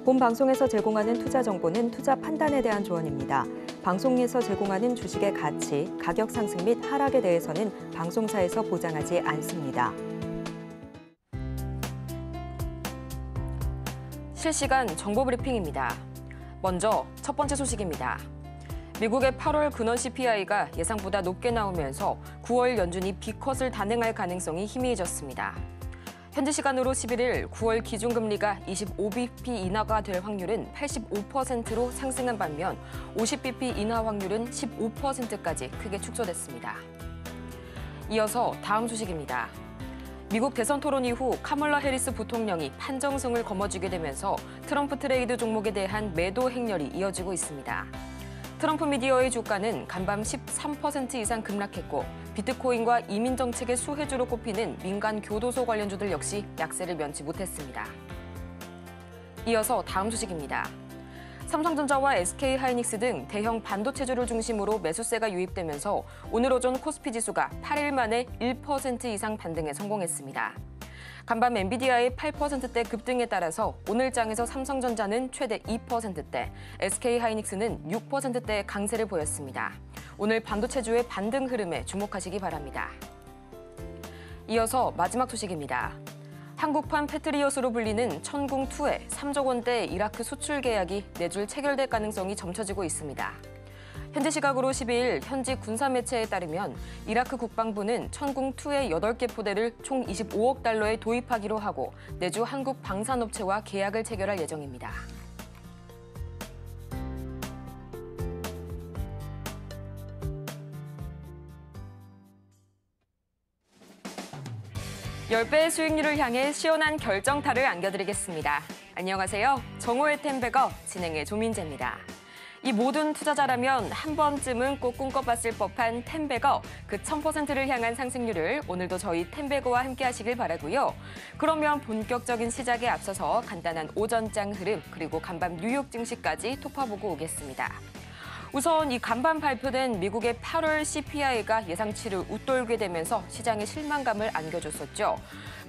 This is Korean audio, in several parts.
본 방송에서 제공하는 투자 정보는 투자 판단에 대한 조언입니다. 방송에서 제공하는 주식의 가치, 가격 상승 및 하락에 대해서는 방송사에서 보장하지 않습니다. 실시간 정보 브리핑입니다. 먼저 첫 번째 소식입니다. 미국의 8월 근원 CPI가 예상보다 높게 나오면서 9월 연준이 B컷을 단행할 가능성이 희미해졌습니다. 현지 시간으로 11일 9월 기준금리가 25bp 인하가 될 확률은 85%로 상승한 반면 50bp 인하 확률은 15%까지 크게 축소됐습니다. 이어서 다음 소식입니다. 미국 대선 토론 이후 카멀라 해리스 부통령이 판정승을 거머쥐게 되면서 트럼프 트레이드 종목에 대한 매도 행렬이 이어지고 있습니다. 트럼프 미디어의 주가는 간밤 13% 이상 급락했고 비트코인과 이민 정책의 수혜주로 꼽히는 민간 교도소 관련주들 역시 약세를 면치 못했습니다. 이어서 다음 소식입니다. 삼성전자와 SK하이닉스 등 대형 반도체주를 중심으로 매수세가 유입되면서 오늘 오전 코스피 지수가 8일 만에 1% 이상 반등에 성공했습니다. 간밤 엔비디아의 8%대 급등에 따라서 오늘 장에서 삼성전자는 최대 2%대, SK하이닉스는 6%대의 강세를 보였습니다. 오늘 반도체주의 반등 흐름에 주목하시기 바랍니다. 이어서 마지막 소식입니다. 한국판 패트리엇으로 불리는 천궁2의 3조 원대 이라크 수출 계약이 내줄 체결될 가능성이 점쳐지고 있습니다. 현지 시각으로 12일 현지 군사 매체에 따르면 이라크 국방부는 천궁2의 8개 포대를 총 25억 달러에 도입하기로 하고 내주 한국 방산업체와 계약을 체결할 예정입니다. (10배의) 수익률을 향해 시원한 결정타를 안겨드리겠습니다. 안녕하세요. 정호의 템베거 진행의 조민재입니다. 이 모든 투자자라면 한 번쯤은 꼭 꿈꿔봤을 법한 템베거, 그 1000%를 향한 상승률을 오늘도 저희 템베거와 함께 하시길 바라고요. 그러면 본격적인 시작에 앞서서 간단한 오전장 흐름 그리고 간밤 뉴욕 증시까지 톱파보고 오겠습니다. 우선 이 간밤 발표된 미국의 8월 CPI가 예상치를 웃돌게 되면서 시장에 실망감을 안겨줬었죠.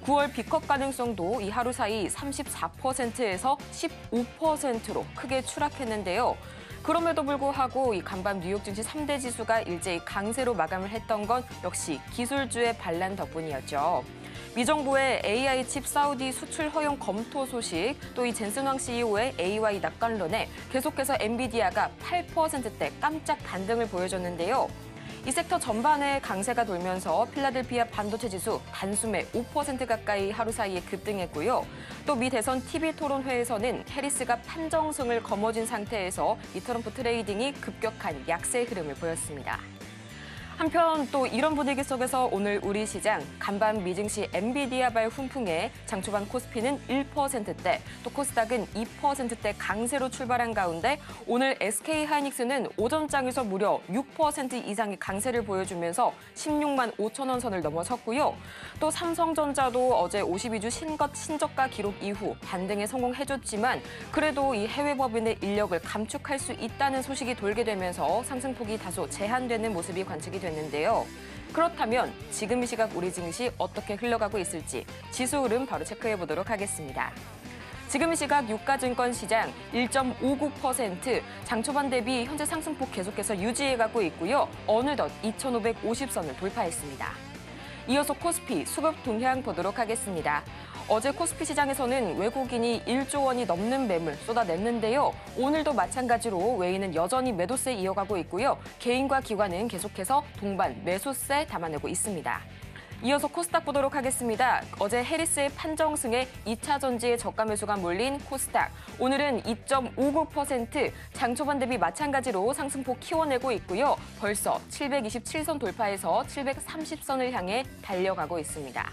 9월 B컷 가능성도 이 하루 사이 34%에서 15%로 크게 추락했는데요. 그럼에도 불구하고 이 간밤 뉴욕 증시 3대 지수가 일제히 강세로 마감을 했던 건 역시 기술주의 반란 덕분이었죠. 미 정부의 AI 칩 사우디 수출 허용 검토 소식, 또 이 젠슨 황 CEO의 AY 낙관론에 계속해서 엔비디아가 8%대 깜짝 반등을 보여줬는데요. 이 섹터 전반에 강세가 돌면서 필라델피아 반도체 지수 단숨에 5% 가까이 하루 사이에 급등했고요. 또 미 대선 TV 토론회에서는 해리스가 판정승을 거머쥔 상태에서 이 트럼프 트레이딩이 급격한 약세 흐름을 보였습니다. 한편 또 이런 분위기 속에서 오늘 우리 시장 간밤 미증시 엔비디아발 훈풍에 장초반 코스피는 1%대, 또 코스닥은 2%대 강세로 출발한 가운데 오늘 SK하이닉스는 오전장에서 무려 6% 이상의 강세를 보여주면서 16만 5천 원 선을 넘어섰고요. 또 삼성전자도 어제 52주 신저가 기록 이후 반등에 성공해줬지만 그래도 이 해외 법인의 인력을 감축할 수 있다는 소식이 돌게 되면서 상승폭이 다소 제한되는 모습이 관측이 됐습니다. 됐는데요. 그렇다면 지금 이 시각 우리 증시 어떻게 흘러가고 있을지 지수 흐름 바로 체크해 보도록 하겠습니다. 지금 이 시각 유가증권 시장 1.59%, 장 초반 대비 현재 상승폭 계속해서 유지해가고 있고요. 어느덧 2,550선을 돌파했습니다. 이어서 코스피 수급 동향 보도록 하겠습니다. 어제 코스피 시장에서는 외국인이 1조 원이 넘는 매물 쏟아냈는데요. 오늘도 마찬가지로 외인은 여전히 매도세 이어가고 있고요. 개인과 기관은 계속해서 동반 매수세 담아내고 있습니다. 이어서 코스닥 보도록 하겠습니다. 어제 해리스의 판정승에 2차 전지의 저가 매수가 몰린 코스닥. 오늘은 2.59%, 장 초반 대비 마찬가지로 상승폭 키워내고 있고요. 벌써 727선 돌파해서 730선을 향해 달려가고 있습니다.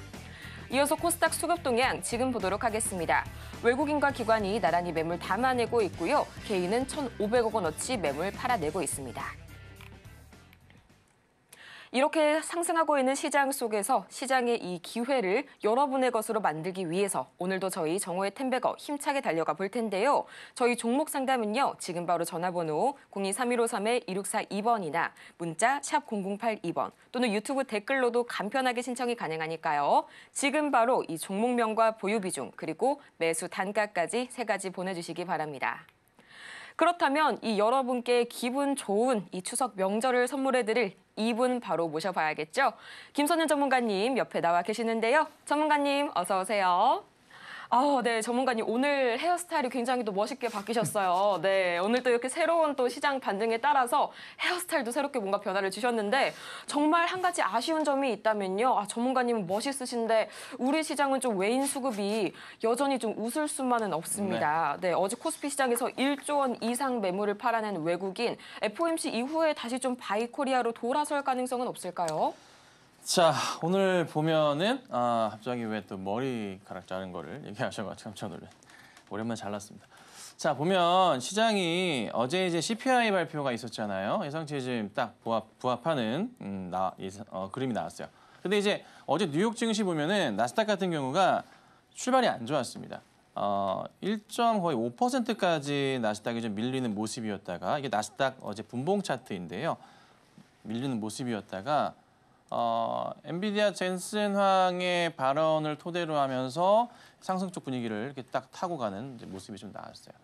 이어서 코스닥 수급 동향 지금 보도록 하겠습니다. 외국인과 기관이 나란히 매물 담아내고 있고요. 개인은 1,500억 원어치 매물 팔아내고 있습니다. 이렇게 상승하고 있는 시장 속에서 시장의 이 기회를 여러분의 것으로 만들기 위해서 오늘도 저희 정오의 텐베거 힘차게 달려가 볼 텐데요. 저희 종목 상담은요. 지금 바로 전화번호 023153-2642번이나 문자 샵 0082번 또는 유튜브 댓글로도 간편하게 신청이 가능하니까요. 지금 바로 이 종목명과 보유 비중 그리고 매수 단가까지 3가지 보내주시기 바랍니다. 그렇다면 이 여러분께 기분 좋은 이 추석 명절을 선물해드릴 이분 바로 모셔봐야겠죠. 김선현 전문가님 옆에 나와 계시는데요. 전문가님 어서 오세요. 네, 전문가님 오늘 헤어스타일이 굉장히 또 멋있게 바뀌셨어요. 네, 오늘 또 이렇게 새로운 또 시장 반등에 따라서 헤어스타일도 새롭게 뭔가 변화를 주셨는데 정말 한 가지 아쉬운 점이 있다면요. 전문가님은 멋있으신데 우리 시장은 좀 외인 수급이 여전히 좀 웃을 수만은 없습니다. 네, 어제 코스피 시장에서 1조 원 이상 매물을 팔아낸 외국인 FOMC 이후에 다시 좀 바이코리아로 돌아설 가능성은 없을까요? 자, 오늘 보면은 갑자기 왜 또 머리카락 자른 거를 얘기하셔가지고 깜짝 놀랐. 오랜만에 잘랐습니다. 자, 보면 시장이 어제 이제 CPI 발표가 있었잖아요. 예상치에 지금 딱 부합하는 그림이 나왔어요. 근데 이제 어제 뉴욕 증시 보면은 나스닥 같은 경우가 출발이 안 좋았습니다. 1.5%까지 나스닥이 좀 밀리는 모습이었다가 이게 나스닥 어제 분봉 차트인데요. 밀리는 모습이었다가 엔비디아 젠슨 황의 발언을 토대로 하면서 상승 쪽 분위기를 이렇게 딱 타고 가는 모습이 좀 나왔어요.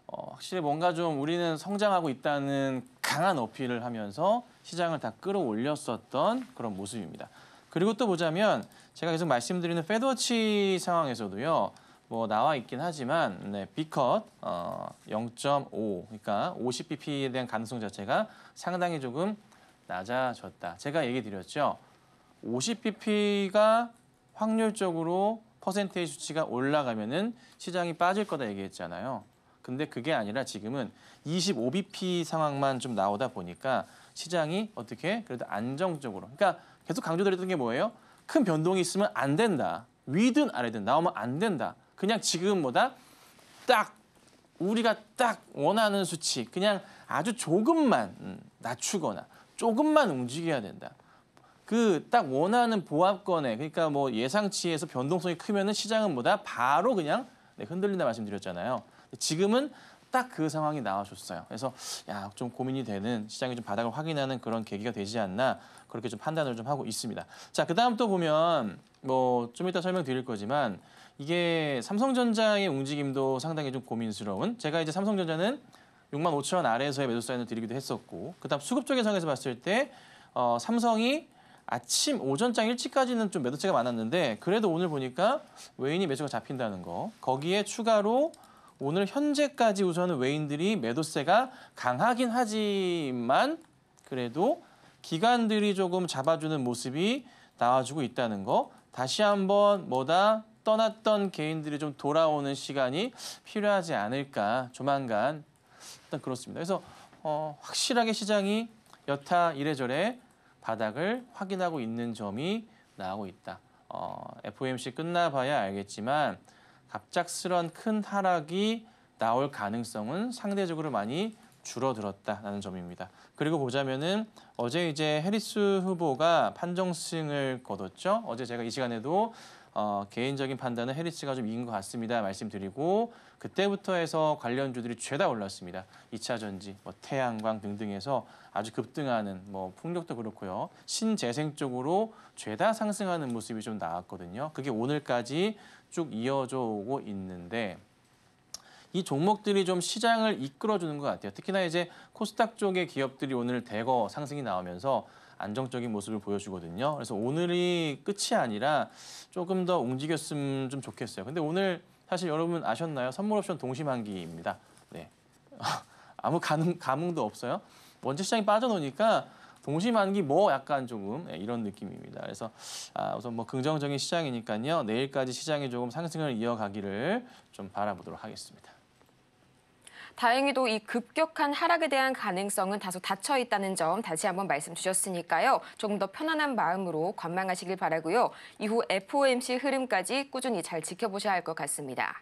확실히 뭔가 좀 우리는 성장하고 있다는 강한 어필을 하면서 시장을 다 끌어올렸었던 그런 모습입니다. 그리고 또 보자면 제가 계속 말씀드리는 페드워치 상황에서도요. 뭐 나와 있긴 하지만 B컷 0.5 그러니까 50bp에 대한 가능성 자체가 상당히 조금 낮아졌다. 제가 얘기 드렸죠. 50bp가 확률적으로 퍼센테이지 수치가 올라가면은 시장이 빠질 거다 얘기했잖아요. 근데 그게 아니라 지금은 25bp 상황만 좀 나오다 보니까 시장이 어떻게 그래도 안정적으로. 그러니까 계속 강조드렸던 게 뭐예요? 큰 변동이 있으면 안 된다. 위든 아래든 나오면 안 된다. 그냥 지금보다 딱 우리가 딱 원하는 수치 그냥 아주 조금만 낮추거나 조금만 움직여야 된다. 그 딱 원하는 보합권에 그러니까 뭐 예상치에서 변동성이 크면은 시장은 뭐다 바로 그냥 흔들린다 말씀드렸잖아요. 지금은 딱 그 상황이 나와줬어요. 그래서 좀 고민이 되는 시장이 좀 바닥을 확인하는 그런 계기가 되지 않나 그렇게 좀 판단을 좀 하고 있습니다. 자, 그다음 또 보면 뭐 좀 이따 설명드릴 거지만 이게 삼성전자의 움직임도 상당히 좀 고민스러운. 제가 이제 삼성전자는 65,000원 아래에서의 매도 사인을 드리기도 했었고 그다음 수급 쪽에서 봤을 때 삼성이 오전장 일찍까지는 좀 매도세가 많았는데 그래도 오늘 보니까 외인이 매수가 잡힌다는 거. 거기에 추가로 오늘 현재까지 우선은 외인들이 매도세가 강하긴 하지만 그래도 기관들이 조금 잡아주는 모습이 나와주고 있다는 거. 다시 한번 떠났던 개인들이 좀 돌아오는 시간이 필요하지 않을까 조만간 일단 그렇습니다. 그래서 확실하게 시장이 여타 이래저래 바닥을 확인하고 있는 점이 나오고 있다. FOMC 끝나봐야 알겠지만 갑작스런 큰 하락이 나올 가능성은 상대적으로 많이 줄어들었다라는 점입니다. 그리고 보자면은 어제 이제 해리스 후보가 판정승을 거뒀죠. 어제 제가 이 시간에도 개인적인 판단은 해리스가 좀 이긴 것 같습니다. 말씀드리고 그때부터 해서 관련주들이 죄다 올랐습니다. 2차 전지, 태양광 등등에서 아주 급등하는 풍력도 그렇고요. 신재생 쪽으로 죄다 상승하는 모습이 좀 나왔거든요. 그게 오늘까지 쭉 이어져 오고 있는데 이 종목들이 좀 시장을 이끌어주는 것 같아요. 특히나 이제 코스닥 쪽의 기업들이 오늘 대거 상승이 나오면서 안정적인 모습을 보여주거든요. 그래서 오늘이 끝이 아니라 조금 더 움직였으면 좀 좋겠어요. 근데 오늘 사실 여러분 아셨나요? 선물 옵션 동시만기입니다. 네. 아무 감흥도 없어요. 원재 시장이 빠져놓으니까 동시만기 약간 조금 이런 느낌입니다. 그래서 우선 긍정적인 시장이니까요. 내일까지 시장이 조금 상승을 이어가기를 좀 바라보도록 하겠습니다. 다행히도 이 급격한 하락에 대한 가능성은 다소 닫혀 있다는 점 다시 한번 말씀 주셨으니까요. 조금 더 편안한 마음으로 관망하시길 바라고요. 이후 FOMC 흐름까지 꾸준히 잘 지켜보셔야 할 것 같습니다.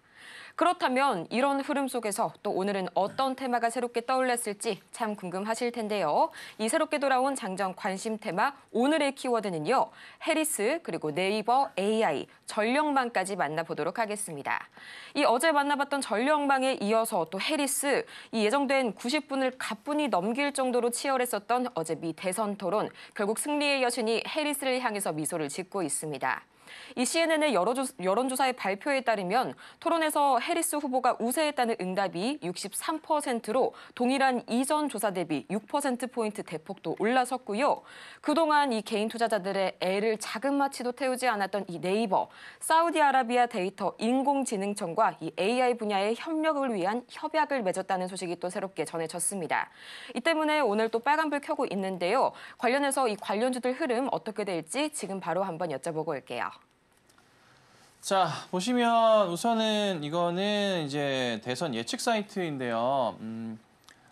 그렇다면 이런 흐름 속에서 또 오늘은 어떤 테마가 새롭게 떠올랐을지 참 궁금하실 텐데요. 이 새롭게 돌아온 장정 관심 테마 오늘의 키워드는요. 해리스 그리고 네이버 AI 전력망까지 만나보도록 하겠습니다. 이 어제 만나봤던 전력망에 이어서 또 해리스 이 예정된 90분을 가뿐히 넘길 정도로 치열했었던 어제 미 대선 토론 결국 승리의 여신이 해리스를 향해서 미소를 짓고 있습니다. 이 CNN의 여론조사의 발표에 따르면 토론에서 해리스 후보가 우세했다는 응답이 63%로 동일한 이전 조사 대비 6%포인트 대폭도 올라섰고요. 그동안 이 개인 투자자들의 애를 자그마치도 태우지 않았던 이 네이버, 사우디아라비아 데이터 인공지능청과 이 AI 분야의 협력을 위한 협약을 맺었다는 소식이 또 새롭게 전해졌습니다. 이 때문에 오늘 또 빨간불 켜고 있는데요. 관련해서 이 관련주들 흐름 어떻게 될지 지금 바로 한번 여쭤보고 올게요. 자, 보시면 우선은 이거는 이제 대선 예측 사이트인데요.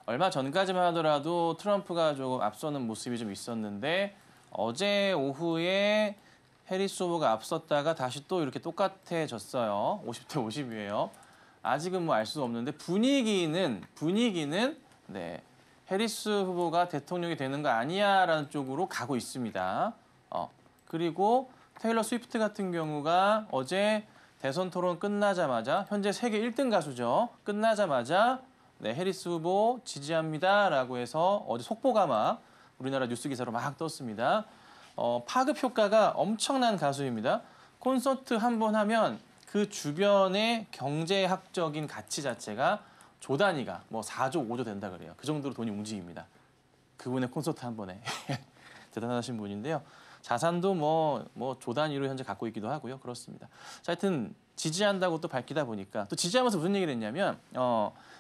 얼마 전까지만 하더라도 트럼프가 조금 앞서는 모습이 좀 있었는데 어제 오후에 해리스 후보가 앞섰다가 다시 또 이렇게 똑같아졌어요. 50대 50이에요. 아직은 뭐 알 수 없는데 분위기는 네, 해리스 후보가 대통령이 되는 거 아니야라는 쪽으로 가고 있습니다. 그리고 테일러 스위프트 같은 경우가 어제 대선 토론 끝나자마자 현재 세계 1등 가수죠. 끝나자마자 네, 해리스 후보 지지합니다라고 해서 어제 속보가 막 우리나라 뉴스 기사로 막 떴습니다. 파급 효과가 엄청난 가수입니다. 콘서트 한 번 하면 그 주변의 경제학적인 가치 자체가 조 단위가 뭐 4조, 5조 된다 그래요. 그 정도로 돈이 움직입니다. 그분의 콘서트 한 번에 대단하신 분인데요. 자산도 뭐 조 단위로 현재 갖고 있기도 하고요. 그렇습니다. 자, 하여튼 지지한다고 또 밝히다 보니까 또 지지하면서 무슨 얘기를 했냐면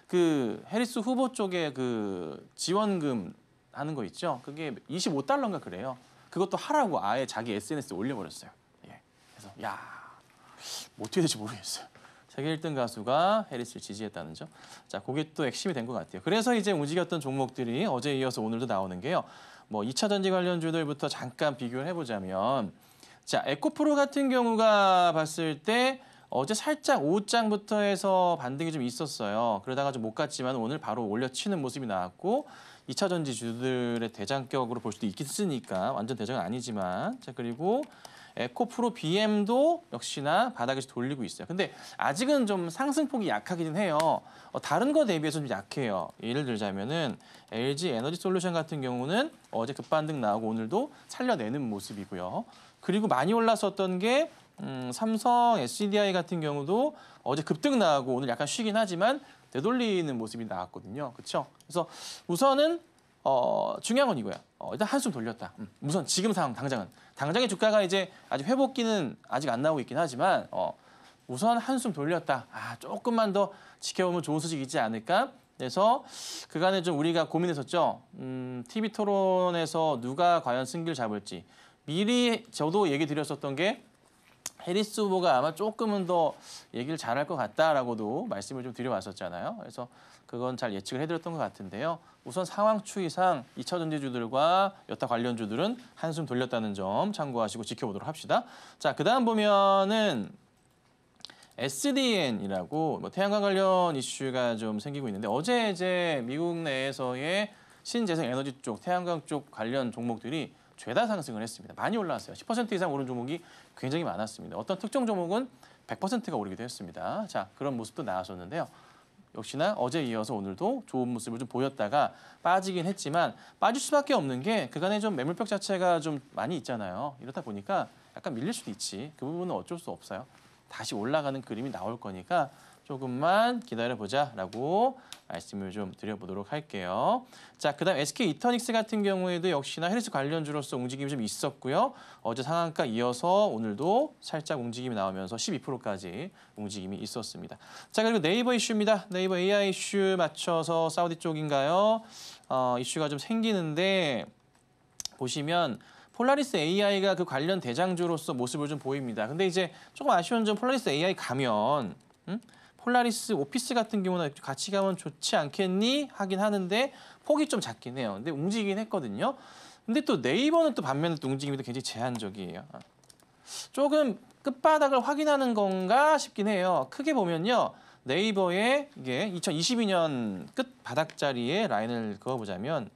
그 해리스 후보 쪽에 그 지원금 하는 거 있죠. 그게 25달러인가 그래요. 그것도 하라고 아예 자기 SNS에 올려버렸어요. 예. 그래서 야, 뭐 어떻게 될지 모르겠어요. 세계 1등 가수가 해리스를 지지했다는 점. 자, 그게 또 핵심이 된 것 같아요. 그래서 이제 움직였던 종목들이 어제에 이어서 오늘도 나오는 게요. 뭐 2차 전지 관련주들부터 잠깐 비교를 해보자면 자, 에코프로 같은 경우가 봤을 때 어제 살짝 오후장부터 해서 반등이 좀 있었어요. 그러다가 좀 못 갔지만 오늘 바로 올려치는 모습이 나왔고 2차 전지주들의 대장격으로 볼 수도 있겠으니까 완전 대장은 아니지만 자, 그리고 에코프로 BM도 역시나 바닥에서 돌리고 있어요. 근데 아직은 좀 상승폭이 약하긴 해요. 다른 거 대비해서 좀 약해요. 예를 들자면은 LG 에너지 솔루션 같은 경우는 어제 급반등 나오고 오늘도 살려내는 모습이고요. 그리고 많이 올랐었던 게 삼성 SDI 같은 경우도 어제 급등 나오고 오늘 약간 쉬긴 하지만 되돌리는 모습이 나왔거든요. 그렇죠? 그래서 우선은 중요한 건 이거야. 일단 한숨 돌렸다. 우선 지금 상황 당장의 주가가 이제 아직 회복기는 아직 안 나오고 있긴 하지만 우선 한숨 돌렸다. 조금만 더 지켜보면 좋은 소식이 있지 않을까? 그래서 그간에 좀 우리가 고민했었죠. TV 토론에서 누가 과연 승기를 잡을지 미리 저도 얘기 드렸었던 게 해리스 후보가 아마 조금은 더 얘기를 잘할 것 같다라고도 말씀을 좀 드려왔었잖아요. 그래서 그건 잘 예측을 해드렸던 것 같은데요. 우선 상황 추이상 2차 전지주들과 여타 관련주들은 한숨 돌렸다는 점 참고하시고 지켜보도록 합시다. 자, 그다음 보면은 SDN이라고 뭐 태양광 관련 이슈가 좀 생기고 있는데 어제 이제 미국 내에서의 신재생 에너지 쪽, 태양광 쪽 관련 종목들이 죄다 상승을 했습니다. 많이 올라왔어요. 10% 이상 오른 종목이 굉장히 많았습니다. 어떤 특정 종목은 100%가 오르기도 했습니다. 자, 그런 모습도 나왔었는데요. 역시나 어제 이어서 오늘도 좋은 모습을 좀 보였다가 빠지긴 했지만 빠질 수밖에 없는 게 그간에 좀 매물벽 자체가 좀 많이 있잖아요. 이렇다 보니까 약간 밀릴 수도 있지. 그 부분은 어쩔 수 없어요. 다시 올라가는 그림이 나올 거니까 조금만 기다려보자라고 말씀을 좀 드려보도록 할게요. 자, 그다음 SK 이터닉스 같은 경우에도 역시나 해리스 관련주로서 움직임이 좀 있었고요. 어제 상한가 이어서 오늘도 살짝 움직임이 나오면서 12%까지 움직임이 있었습니다. 자, 그리고 네이버 이슈입니다. 네이버 AI 이슈 맞춰서 사우디 쪽인가요? 이슈가 좀 생기는데 보시면 폴라리스 AI가 그 관련 대장주로서 모습을 좀 보입니다. 근데 이제 조금 아쉬운 점 폴라리스 AI 가면 폴라리스 오피스 같은 경우는 같이 가면 좋지 않겠니? 하긴 하는데 폭이 좀 작긴 해요. 근데 움직이긴 했거든요. 근데 또 네이버는 또 반면에 또 움직임이 굉장히 제한적이에요. 조금 끝바닥을 확인하는 건가 싶긴 해요. 크게 보면요. 네이버에 이게 2022년 끝바닥자리에 라인을 그어보자면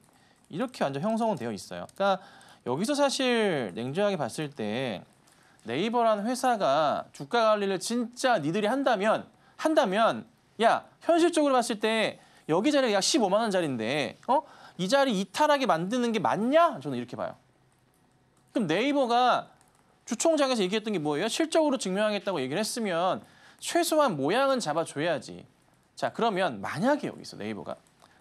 이렇게 완전 형성은 되어 있어요. 그러니까 여기서 사실 냉정하게 봤을 때 네이버라는 회사가 주가 관리를 진짜 니들이 한다면 야, 현실적으로 봤을 때 여기 자리가 약 15만 원짜리인데 이 자리 이탈하게 만드는 게 맞냐? 저는 이렇게 봐요. 그럼 네이버가 주총장에서 얘기했던 게 뭐예요? 실적으로 증명하겠다고 얘기를 했으면 최소한 모양은 잡아줘야지. 자, 그러면 만약에 여기서 네이버가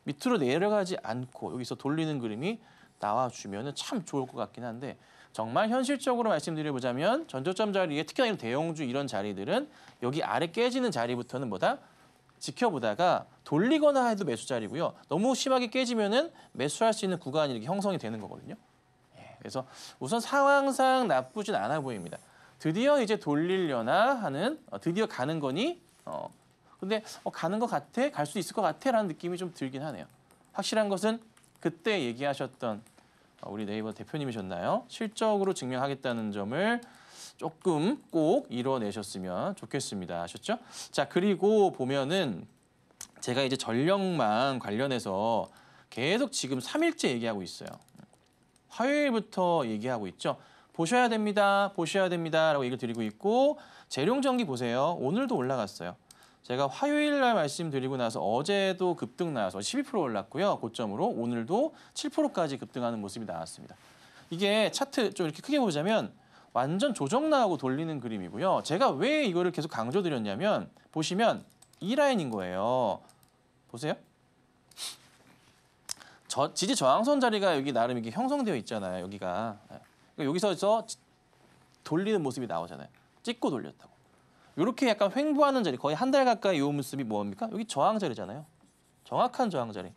밑으로 내려가지 않고 여기서 돌리는 그림이 나와주면 참 좋을 것 같긴 한데 정말 현실적으로 말씀드려보자면 전저점 자리에 특히나 이런 대형주 이런 자리들은 여기 아래 깨지는 자리부터는 뭐다? 지켜보다가 돌리거나 해도 매수 자리고요. 너무 심하게 깨지면은 매수할 수 있는 구간이 이렇게 형성이 되는 거거든요. 그래서 우선 상황상 나쁘진 않아 보입니다. 드디어 이제 돌리려나 하는 드디어 가는 거니? 근데 가는 것 같아? 갈 수 있을 것 같아? 라는 느낌이 좀 들긴 하네요. 확실한 것은 그때 얘기하셨던 우리 네이버 대표님이셨나요? 실적으로 증명하겠다는 점을 조금 꼭 이뤄내셨으면 좋겠습니다. 아셨죠? 자, 그리고 보면은 제가 이제 전력망 관련해서 계속 지금 3일째 얘기하고 있어요. 화요일부터 얘기하고 있죠. 보셔야 됩니다. 보셔야 됩니다. 라고 얘기를 드리고 있고 재룡전기 보세요. 오늘도 올라갔어요. 제가 화요일 날 말씀드리고 나서 어제도 급등 나와서 12% 올랐고요. 고점으로 오늘도 7%까지 급등하는 모습이 나왔습니다. 이게 차트 좀 이렇게 크게 보자면 완전 조정 나오고 돌리는 그림이고요. 제가 왜 이거를 계속 강조드렸냐면 보시면 이 라인인 거예요. 보세요. 지지 저항선 자리가 여기 나름 이게 형성되어 있잖아요. 여기가. 그러니까 여기서 돌리는 모습이 나오잖아요. 찍고 돌렸다고. 이렇게 약간 횡보하는 자리, 거의 한 달 가까이 이 모습이 뭡니까? 여기 저항 자리잖아요. 정확한 저항 자리.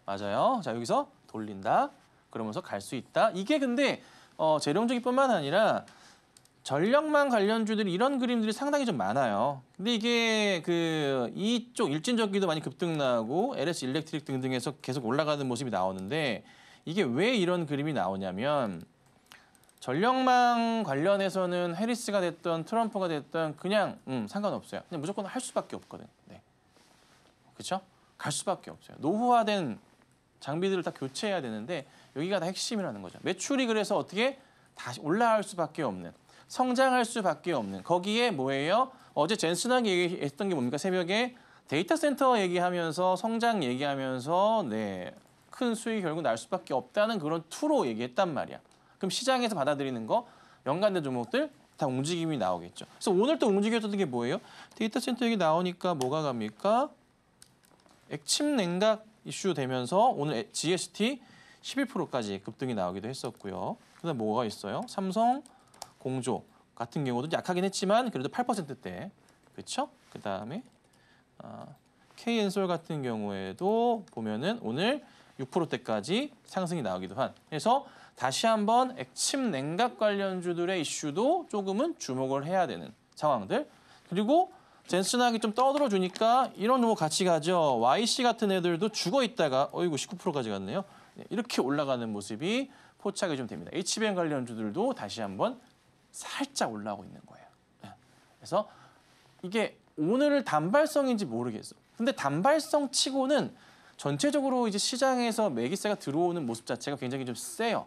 맞아요. 자, 여기서 돌린다. 그러면서 갈 수 있다. 이게 근데 재룡전기뿐만 아니라 전력망 관련주들이 이런 그림들이 상당히 좀 많아요. 근데 이게 이쪽 일진전기도 많이 급등 나고 LS 일렉트릭 등등해서 계속 올라가는 모습이 나오는데 이게 왜 이런 그림이 나오냐면 전력망 관련해서는 해리스가 됐던 트럼프가 됐던 그냥 상관없어요. 그냥 무조건 할 수밖에 없거든. 네. 그렇죠? 갈 수밖에 없어요. 노후화된 장비들을 다 교체해야 되는데 여기가 다 핵심이라는 거죠. 매출이 그래서 어떻게 다시 올라갈 수밖에 없는, 성장할 수밖에 없는. 거기에 뭐예요? 어제 젠슨하게 얘기했던 게 뭡니까? 새벽에 데이터 센터 얘기하면서 성장 얘기하면서 큰 수익이 결국 날 수밖에 없다는 그런 투로 얘기했단 말이야. 그럼 시장에서 받아들이는 거 연관된 종목들 다 움직임이 나오겠죠. 그래서 오늘 또 움직였던 게 뭐예요? 데이터 센터 얘기 나오니까 뭐가 갑니까? 액침 냉각 이슈 되면서 오늘 GST 11%까지 급등이 나오기도 했었고요. 그다음 뭐가 있어요? 삼성, 공조 같은 경우도 약하긴 했지만 그래도 8%대. 그렇죠? 그다음에 K엔솔 같은 경우에도 보면은 오늘 6%대까지 상승이 나오기도 한. 그래서 다시 한번 액침 냉각 관련주들의 이슈도 조금은 주목을 해야 되는 상황들. 그리고 젠슨하게 좀 떠들어 주니까 이런 종목 같이 가죠. YC 같은 애들도 죽어 있다가 어이구 19%까지 갔네요. 이렇게 올라가는 모습이 포착이 좀 됩니다. HBM 관련주들도 다시 한번 살짝 올라오고 있는 거예요. 그래서 이게 오늘 단발성인지 모르겠어. 근데 단발성 치고는 전체적으로 이제 시장에서 매기세가 들어오는 모습 자체가 굉장히 좀 세요.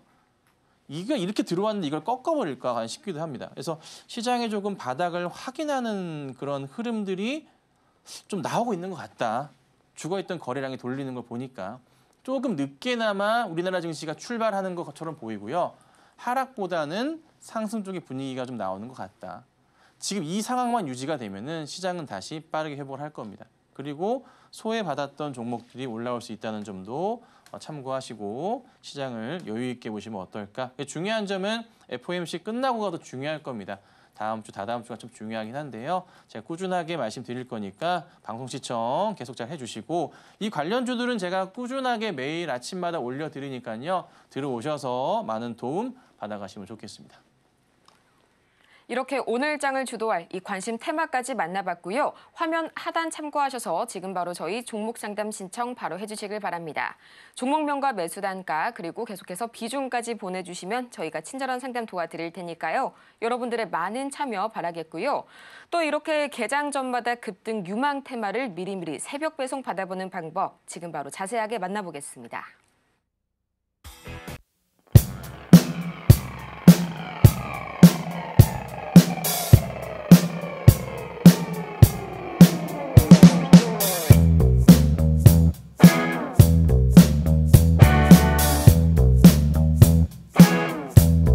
이게 이렇게 들어왔는데 이걸 꺾어버릴까 싶기도 합니다. 그래서 시장에 조금 바닥을 확인하는 그런 흐름들이 좀 나오고 있는 것 같다. 죽어있던 거래량이 돌리는 걸 보니까 조금 늦게나마 우리나라 증시가 출발하는 것처럼 보이고요. 하락보다는 상승 쪽의 분위기가 좀 나오는 것 같다. 지금 이 상황만 유지가 되면은 시장은 다시 빠르게 회복을 할 겁니다. 그리고 소외받았던 종목들이 올라올 수 있다는 점도 참고하시고 시장을 여유 있게 보시면 어떨까. 중요한 점은 FOMC 끝나고가 더 중요할 겁니다. 다음 주, 다다음 주가 좀 중요하긴 한데요. 제가 꾸준하게 말씀드릴 거니까 방송 시청 계속 잘 해주시고 이 관련주들은 제가 꾸준하게 매일 아침마다 올려드리니까요. 들어오셔서 많은 도움 받아가시면 좋겠습니다. 이렇게 오늘 장을 주도할 이 관심 테마까지 만나봤고요. 화면 하단 참고하셔서 지금 바로 저희 종목 상담 신청 바로 해주시길 바랍니다. 종목명과 매수 단가 그리고 계속해서 비중까지 보내주시면 저희가 친절한 상담 도와드릴 테니까요. 여러분들의 많은 참여 바라겠고요. 또 이렇게 개장 전마다 급등 유망 테마를 미리미리 새벽 배송 받아보는 방법 지금 바로 자세하게 만나보겠습니다.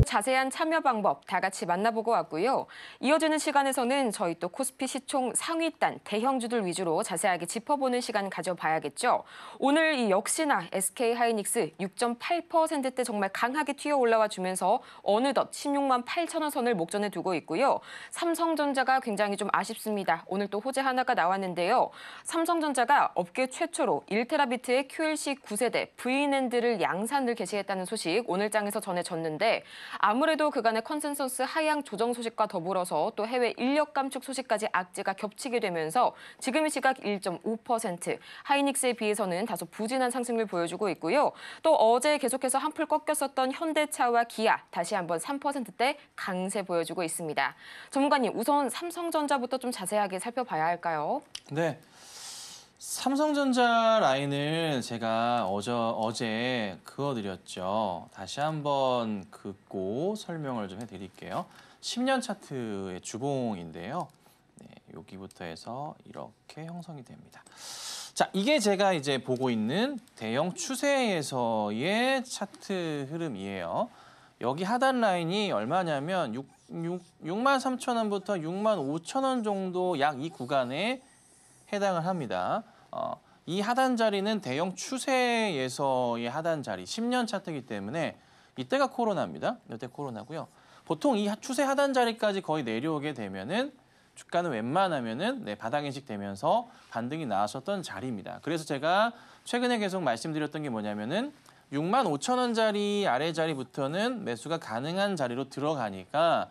자세한 참여 방법 다 같이 만나보고 왔고요. 이어지는 시간에서는 저희 또 코스피 시총 상위단 대형주들 위주로 자세하게 짚어보는 시간 가져봐야겠죠. 오늘 이 역시나 SK하이닉스 6.8%대 정말 강하게 튀어 올라와 주면서 어느덧 16만 8천 원 선을 목전에 두고 있고요. 삼성전자가 굉장히 좀 아쉽습니다. 오늘 또 호재 하나가 나왔는데요. 삼성전자가 업계 최초로 1테라비트의 QLC 9세대 V낸드를 양산을 개시했다는 소식 오늘 장에서 전해졌는데 아무래도 그간의 컨센서스 하향 조정 소식과 더불어서 또 해외 인력 감축 소식까지 악재가 겹치게 되면서 지금 이 시각 1.5%, 하이닉스에 비해서는 다소 부진한 상승을 보여주고 있고요. 또 어제 계속해서 한풀 꺾였었던 현대차와 기아 다시 한번 3%대 강세 보여주고 있습니다. 전문가님, 우선 삼성전자부터 좀 자세하게 살펴봐야 할까요? 네. 삼성전자 라인을 제가 어제 그어드렸죠. 다시 한번 긋고 설명을 좀 해드릴게요. 10년 차트의 주봉인데요. 네, 여기부터 해서 이렇게 형성이 됩니다. 자, 이게 제가 이제 보고 있는 대형 추세에서의 차트 흐름이에요. 여기 하단 라인이 얼마냐면 63,000원부터 65,000원 정도 약 이 구간에 해당을 합니다. 이 하단 자리는 대형 추세에서의 하단 자리, 10년 차트이기 때문에 이때가 코로나입니다. 이때 코로나고요. 보통 이 추세 하단 자리까지 거의 내려오게 되면은 주가는 웬만하면은 바닥 인식되면서 반등이 나왔었던 자리입니다. 그래서 제가 최근에 계속 말씀드렸던 게 뭐냐면은 65,000원짜리 아래 자리부터는 매수가 가능한 자리로 들어가니까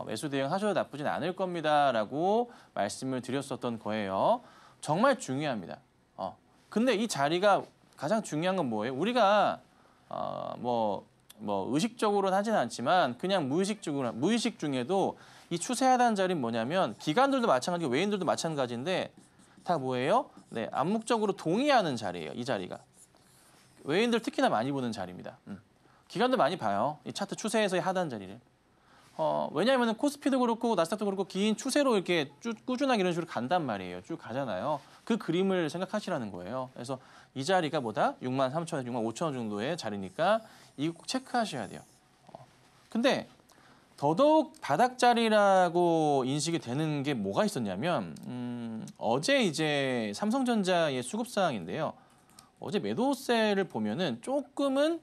매수 대응하셔도 나쁘진 않을 겁니다라고 말씀을 드렸었던 거예요. 정말 중요합니다. 근데 이 자리가 가장 중요한 건 뭐예요? 우리가 뭐 의식적으로는 하진 않지만 그냥 무의식 중에도 이 추세 하단 자리는 뭐냐면 기관들도 마찬가지고 외인들도 마찬가지인데 다 뭐예요? 네, 암묵적으로 동의하는 자리예요. 이 자리가. 외인들 특히나 많이 보는 자리입니다. 기관도 많이 봐요. 이 차트 추세에서의 하단 자리를. 왜냐하면 코스피도 그렇고 나스닥도 그렇고 긴 추세로 이렇게 쭉 꾸준하게 이런 식으로 간단 말이에요. 쭉 가잖아요. 그 그림을 생각하시라는 거예요. 그래서 이 자리가 뭐다? 63,000원, 65,000원 정도의 자리니까 이거 꼭 체크하셔야 돼요. 근데 더더욱 바닥 자리라고 인식이 되는 게 뭐가 있었냐면 어제 이제 삼성전자의 수급 사항인데요. 어제 매도세를 보면은 조금은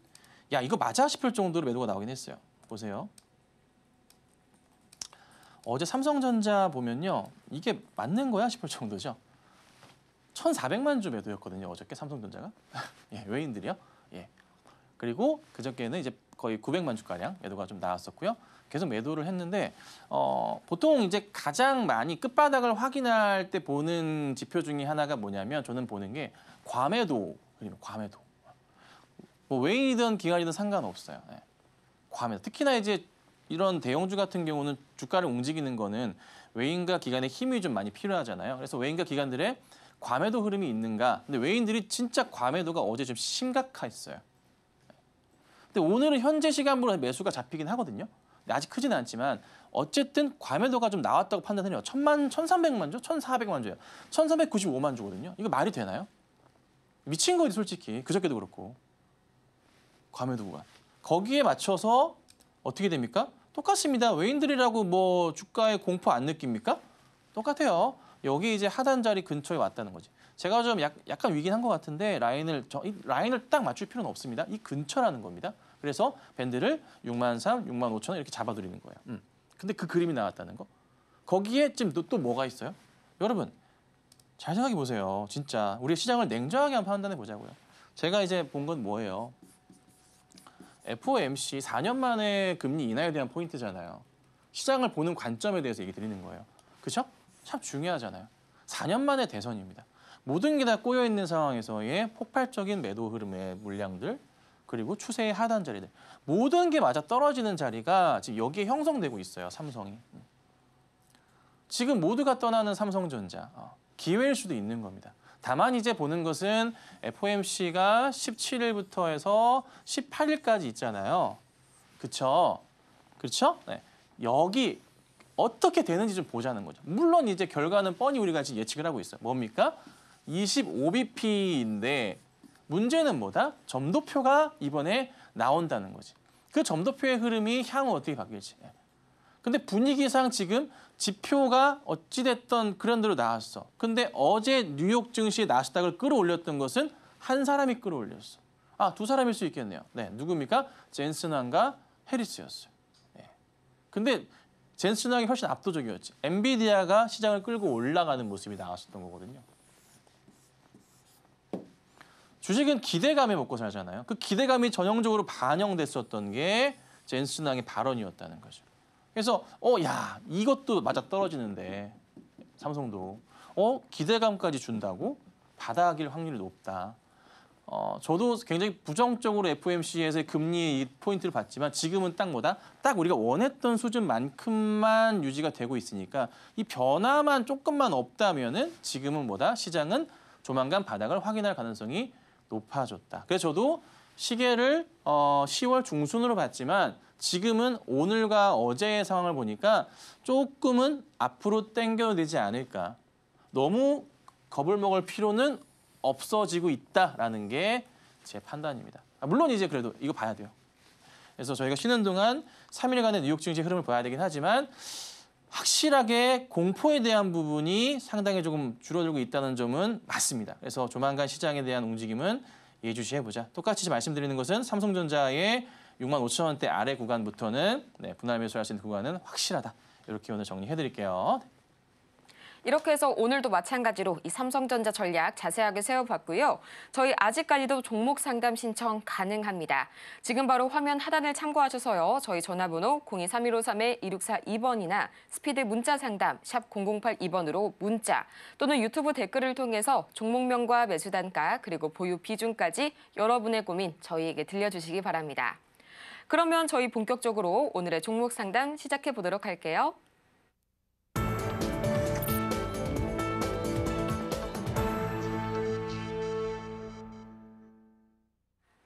야 이거 맞아 싶을 정도로 매도가 나오긴 했어요. 보세요. 어제 삼성전자 보면요. 이게 맞는 거야 싶을 정도죠. 1,400만 주 매도였거든요. 어저께 삼성전자가. 예, 외인들이요. 예. 그리고 그저께는 이제 거의 900만 주가량 매도가 좀 나왔었고요. 계속 매도를 했는데 보통 이제 가장 많이 끝바닥을 확인할 때 보는 지표 중에 하나가 뭐냐면 저는 보는 게 과매도. 과매도. 뭐 외인이든 기관이든 상관없어요. 예. 과매도. 특히나 이제 이런 대형주 같은 경우는 주가를 움직이는 거는 외인과 기관의 힘이 좀 많이 필요하잖아요. 그래서 외인과 기관들의 과매도 흐름이 있는가. 근데 외인들이 진짜 과매도가 어제 좀 심각했어요. 근데 오늘은 현재 시간으로 매수가 잡히긴 하거든요. 근데 아직 크지는 않지만 어쨌든 과매도가 좀 나왔다고 판단해요. 1,300만 주? 1,400만 주예요. 1,395만 주거든요. 이거 말이 되나요? 미친 거지 솔직히. 그저께도 그렇고. 과매도가. 거기에 맞춰서 어떻게 됩니까? 똑같습니다. 외인들이라고 뭐 주가에 공포 안 느낍니까? 똑같아요. 여기 이제 하단 자리 근처에 왔다는 거지. 제가 좀 약간 위긴 한 것 같은데 이 라인을 딱 맞출 필요는 없습니다. 이 근처라는 겁니다. 그래서 밴드를 63,000, 65,000원 이렇게 잡아드리는 거예요. 근데 그 그림이 나왔다는 거. 거기에 지금 또 뭐가 있어요? 여러분 잘 생각해 보세요. 진짜 우리 시장을 냉정하게 한번 판단해 보자고요. 제가 이제 본 건 뭐예요? FOMC 4년 만에 금리 인하에 대한 포인트잖아요. 시장을 보는 관점에 대해서 얘기 드리는 거예요. 그렇죠? 참 중요하잖아요. 4년 만에 대선입니다. 모든 게 다 꼬여 있는 상황에서의 폭발적인 매도 흐름의 물량들 그리고 추세의 하단 자리들 모든 게 맞아 떨어지는 자리가 지금 여기에 형성되고 있어요. 삼성이. 지금 모두가 떠나는 삼성전자 기회일 수도 있는 겁니다. 다만 이제 보는 것은 FOMC가 17일부터 해서 18일까지 있잖아요. 그렇죠? 그렇죠? 네. 여기 어떻게 되는지 좀 보자는 거죠. 물론 이제 결과는 뻔히 우리가 지금 예측을 하고 있어요. 뭡니까? 25bp인데 문제는 뭐다? 점도표가 이번에 나온다는 거지. 그 점도표의 흐름이 향후 어떻게 바뀔지. 근데 분위기상 지금 지표가 어찌됐던 그런 대로 나왔어. 근데 어제 뉴욕 증시 나스닥을 끌어올렸던 것은 한 사람이 끌어올렸어. 두 사람일 수 있겠네요. 네, 누굽니까? 젠슨왕과 해리스였어요. 네. 근데 젠슨왕이 훨씬 압도적이었지. 엔비디아가 시장을 끌고 올라가는 모습이 나왔었던 거거든요. 주식은 기대감에 먹고 살잖아요. 그 기대감이 전형적으로 반영됐었던 게 젠슨왕의 발언이었다는 거죠. 그래서 야 이것도 맞아 떨어지는데 삼성도 기대감까지 준다고 바닥일 확률이 높다. 저도 굉장히 부정적으로 FOMC에서의 금리 포인트를 봤지만 지금은 딱 뭐다? 딱 우리가 원했던 수준만큼만 유지가 되고 있으니까 이 변화만 조금만 없다면은 지금은 뭐다? 시장은 조만간 바닥을 확인할 가능성이 높아졌다. 그래서 저도 시계를 10월 중순으로 봤지만 지금은 오늘과 어제의 상황을 보니까 조금은 앞으로 당겨내지 않을까. 너무 겁을 먹을 필요는 없어지고 있다라는 게 제 판단입니다. 물론 이제 그래도 이거 봐야 돼요. 그래서 저희가 쉬는 동안 3일간의 뉴욕 증시 흐름을 봐야 되긴 하지만 확실하게 공포에 대한 부분이 상당히 조금 줄어들고 있다는 점은 맞습니다. 그래서 조만간 시장에 대한 움직임은 예주시해보자. 똑같이 말씀드리는 것은 삼성전자의 65,000원대 아래 구간부터는 분할 매수할 수 있는 구간은 확실하다. 이렇게 오늘 정리해드릴게요. 이렇게 해서 오늘도 마찬가지로 이 삼성전자 전략 자세하게 세워봤고요. 저희 아직까지도 종목 상담 신청 가능합니다. 지금 바로 화면 하단을 참고하셔서요. 저희 전화번호 023153-2642번이나 스피드 문자 상담 샵 0082번으로 문자 또는 유튜브 댓글을 통해서 종목명과 매수 단가 그리고 보유 비중까지 여러분의 고민 저희에게 들려주시기 바랍니다. 그러면 저희 본격적으로 오늘의 종목 상담 시작해 보도록 할게요.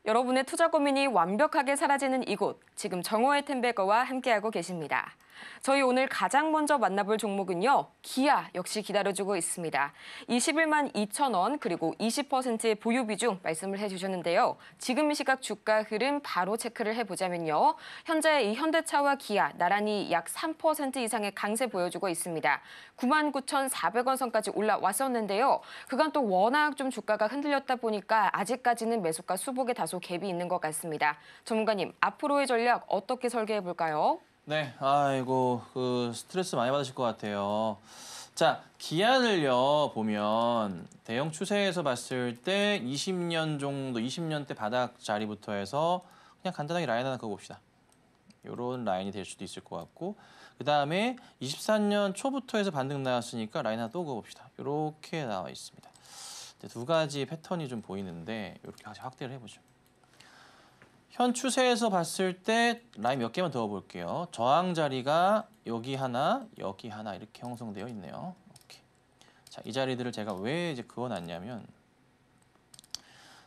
여러분의 투자 고민이 완벽하게 사라지는 이곳, 지금 정호의 템베거와 함께하고 계십니다. 저희 오늘 가장 먼저 만나볼 종목은요. 기아 역시 기다려주고 있습니다. 21만 2천 원 그리고 20%의 보유 비중 말씀을 해주셨는데요. 지금 이 시각 주가 흐름 바로 체크를 해보자면요. 현재 이 현대차와 기아 나란히 약 3% 이상의 강세 보여주고 있습니다. 99,400원 선까지 올라왔었는데요. 그간 또 워낙 좀 주가가 흔들렸다 보니까 아직까지는 매수가 수복에 다소 갭이 있는 것 같습니다. 전문가님, 앞으로의 전략 어떻게 설계해볼까요? 네, 아이고 스트레스 많이 받으실 것 같아요. 자, 기아를요 보면 대형 추세에서 봤을 때 20년 정도, 20년대 바닥 자리부터 해서 그냥 간단하게 라인 하나 그어봅시다. 이런 라인이 될 수도 있을 것 같고 그 다음에 24년 초부터 해서 반등 나왔으니까 라인 하나 또 그어봅시다. 이렇게 나와 있습니다. 두 가지 패턴이 좀 보이는데 이렇게 다시 확대를 해보죠. 현 추세에서 봤을 때 라인 몇 개만 더 볼게요. 저항 자리가 여기 하나 이렇게 형성되어 있네요. 이렇게. 자, 이 자리들을 제가 왜 이제 그어놨냐면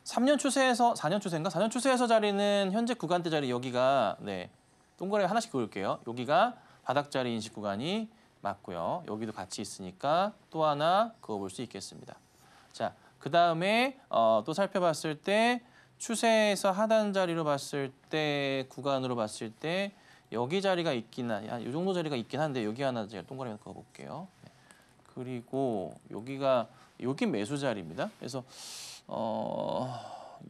3년 추세에서 4년 추세인가? 4년 추세에서 자리는 현재 구간대 자리 여기가 동그라미 하나씩 그을게요. 여기가 바닥 자리 인식 구간이 맞고요. 여기도 같이 있으니까 또 하나 그어볼 수 있겠습니다. 자, 그 다음에 또 살펴봤을 때 추세에서 하단 자리로 봤을 때 구간으로 봤을 때 여기 자리가 있긴 이 정도 자리가 있긴 한데 여기 하나 제가 동그라미 그어볼게요. 그리고 여기 매수 자리입니다. 그래서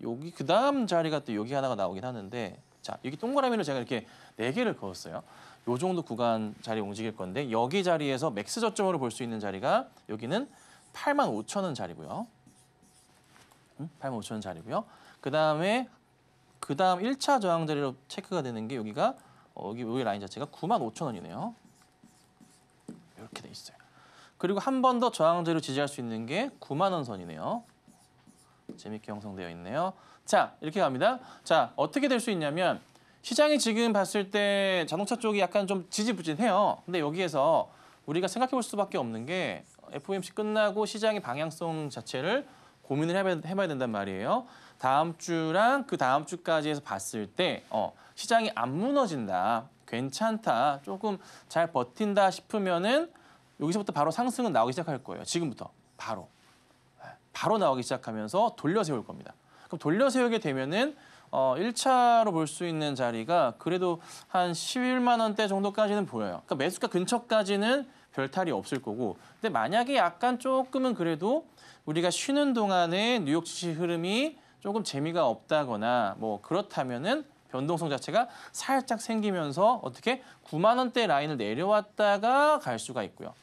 여기 그 다음 자리가 또 여기 하나가 나오긴 하는데 자 여기 동그라미를 제가 이렇게 4개를 그었어요. 요 정도 구간 자리 움직일 건데 여기 자리에서 맥스 저점으로 볼 수 있는 자리가 여기는 85,000원 자리고요. 85,000원 자리고요. 그 다음 1차 저항 자리로 체크가 되는 게 여기 라인 자체가 95,000원이네요. 그리고 한 번 더 저항제로 지지할 수 있는 게 9만 원 선이네요. 재밌게 형성되어 있네요. 자, 이렇게 갑니다. 자, 어떻게 될 수 있냐면 시장이 지금 봤을 때 자동차 쪽이 약간 좀 지지부진해요. 근데 여기에서 우리가 생각해 볼 수밖에 없는 게 FOMC 끝나고 시장의 방향성 자체를 고민을 해봐야 된단 말이에요. 다음 주랑 그 다음 주까지 해서 봤을 때 시장이 안 무너진다, 괜찮다, 조금 잘 버틴다 싶으면은 여기서부터 바로 상승은 나오기 시작할 거예요. 지금부터 바로 나오기 시작하면서 돌려세울 겁니다. 그럼 돌려세우게 되면은 1차로 볼 수 있는 자리가 그래도 한 11만 원대 정도까지는 보여요. 그러니까 매수가 근처까지는 별 탈이 없을 거고. 근데 만약에 약간 조금은 그래도 우리가 쉬는 동안에 뉴욕 주식 흐름이 조금 재미가 없다거나 뭐 그렇다면은 변동성 자체가 살짝 생기면서 어떻게 9만 원대 라인을 내려왔다가 갈 수가 있고요.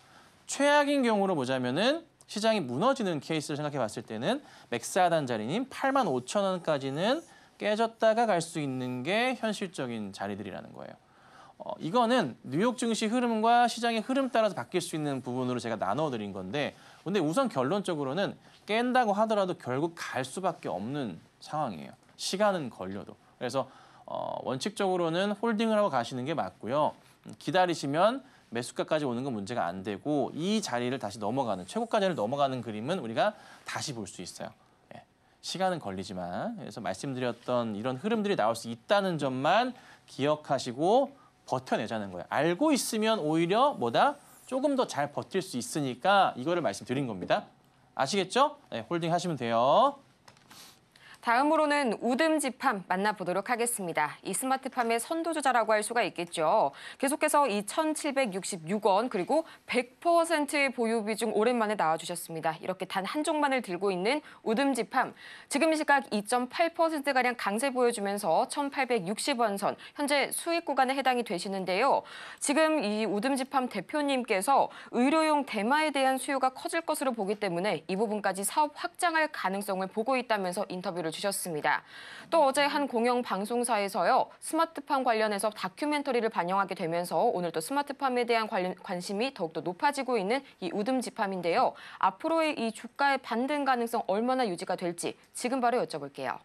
최악인 경우로 보자면은 시장이 무너지는 케이스를 생각해 봤을 때는 맥스 하단 자리인 8만 5천 원까지는 깨졌다가 갈 수 있는 게 현실적인 자리들이라는 거예요. 이거는 뉴욕 증시 흐름과 시장의 흐름 따라서 바뀔 수 있는 부분으로 제가 나눠드린 건데 근데 우선 결론적으로는 깬다고 하더라도 결국 갈 수밖에 없는 상황이에요. 시간은 걸려도. 그래서 원칙적으로는 홀딩을 하고 가시는 게 맞고요. 기다리시면 매수가까지 오는 건 문제가 안 되고 이 자리를 다시 넘어가는 최고가를 넘어가는 그림은 우리가 다시 볼 수 있어요. 시간은 걸리지만 그래서 말씀드렸던 이런 흐름들이 나올 수 있다는 점만 기억하시고 버텨내자는 거예요. 알고 있으면 오히려 뭐다? 조금 더 잘 버틸 수 있으니까 이거를 말씀드린 겁니다. 아시겠죠? 네, 홀딩 하시면 돼요. 다음으로는 우듬지팜 만나보도록 하겠습니다. 이 스마트팜의 선두주자라고 할 수가 있겠죠. 계속해서 2,766원 그리고 100%의 보유 비중 오랜만에 나와주셨습니다. 이렇게 단 한 종만을 들고 있는 우듬지팜. 지금 시각 2.8%가량 강세 보여주면서 1,860원 선, 현재 수익 구간에 해당이 되시는데요. 지금 이 우듬지팜 대표님께서 의료용 대마에 대한 수요가 커질 것으로 보기 때문에 이 부분까지 사업 확장할 가능성을 보고 있다면서 인터뷰를 주셨습니다. 또 어제 한 공영 방송사에서요. 스마트팜 관련해서 다큐멘터리를 반영하게 되면서 오늘 또 스마트팜에 대한 관심이 더욱더 높아지고 있는 이 우듬지팜인데요. 앞으로의 이 주가의 반등 가능성 얼마나 유지가 될지 지금 바로 여쭤볼게요.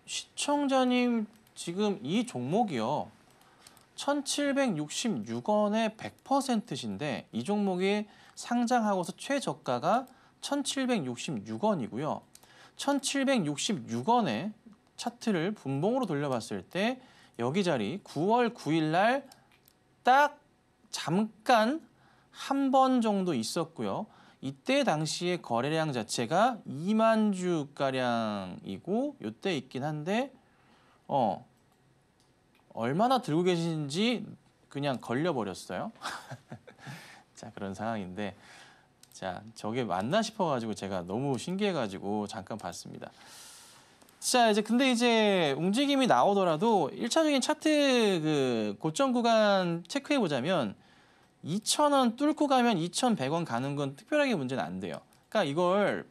시청자님 지금 이 종목이요. 1,766원에 100%신데 이 종목이 상장하고서 최저가가 1,766원이고요. 1,766원에 차트를 분봉으로 돌려봤을 때 여기 자리 9월 9일 날 딱 잠깐 한 번 정도 있었고요. 이때 당시에 거래량 자체가 2만 주가량이고 이때 있긴 한데 얼마나 들고 계신지 그냥 걸려버렸어요. 자, 그런 상황인데 자, 저게 맞나 싶어가지고 제가 너무 신기해가지고 잠깐 봤습니다. 자, 근데 이제 움직임이 나오더라도 1차적인 차트 그 고점 구간 체크해 보자면 2,000원 뚫고 가면 2,100원 가는 건 특별하게 문제는 안 돼요. 그러니까 이걸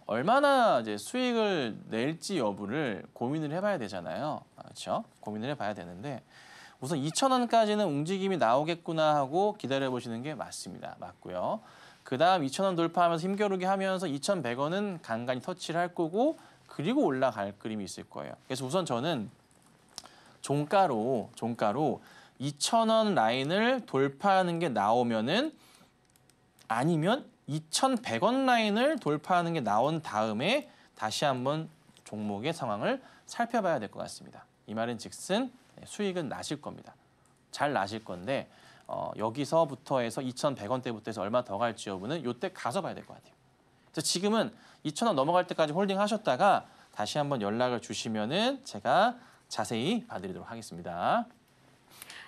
얼마나 이제 수익을 낼지 여부를 고민을 해봐야 되잖아요. 그렇죠? 고민을 해봐야 되는데 우선 2,000원까지는 움직임이 나오겠구나 하고 기다려보시는 게 맞습니다. 맞고요. 그 다음 2,000원 돌파하면서 힘겨루기 하면서 2,100원은 간간히 터치를 할 거고 그리고 올라갈 그림이 있을 거예요. 그래서 우선 저는 종가로 2,000원 라인을 돌파하는 게 나오면은 아니면 2,100원 라인을 돌파하는 게 나온 다음에 다시 한번 종목의 상황을 살펴봐야 될 것 같습니다. 이 말은 즉슨 수익은 나실 겁니다. 잘 나실 건데 여기서부터 해서 2,100원대부터 해서 얼마 더 갈지 여부는 이때 가서 봐야 될 것 같아요. 그래서 지금은 2,000원 넘어갈 때까지 홀딩 하셨다가 다시 한번 연락을 주시면은 제가 자세히 봐드리도록 하겠습니다.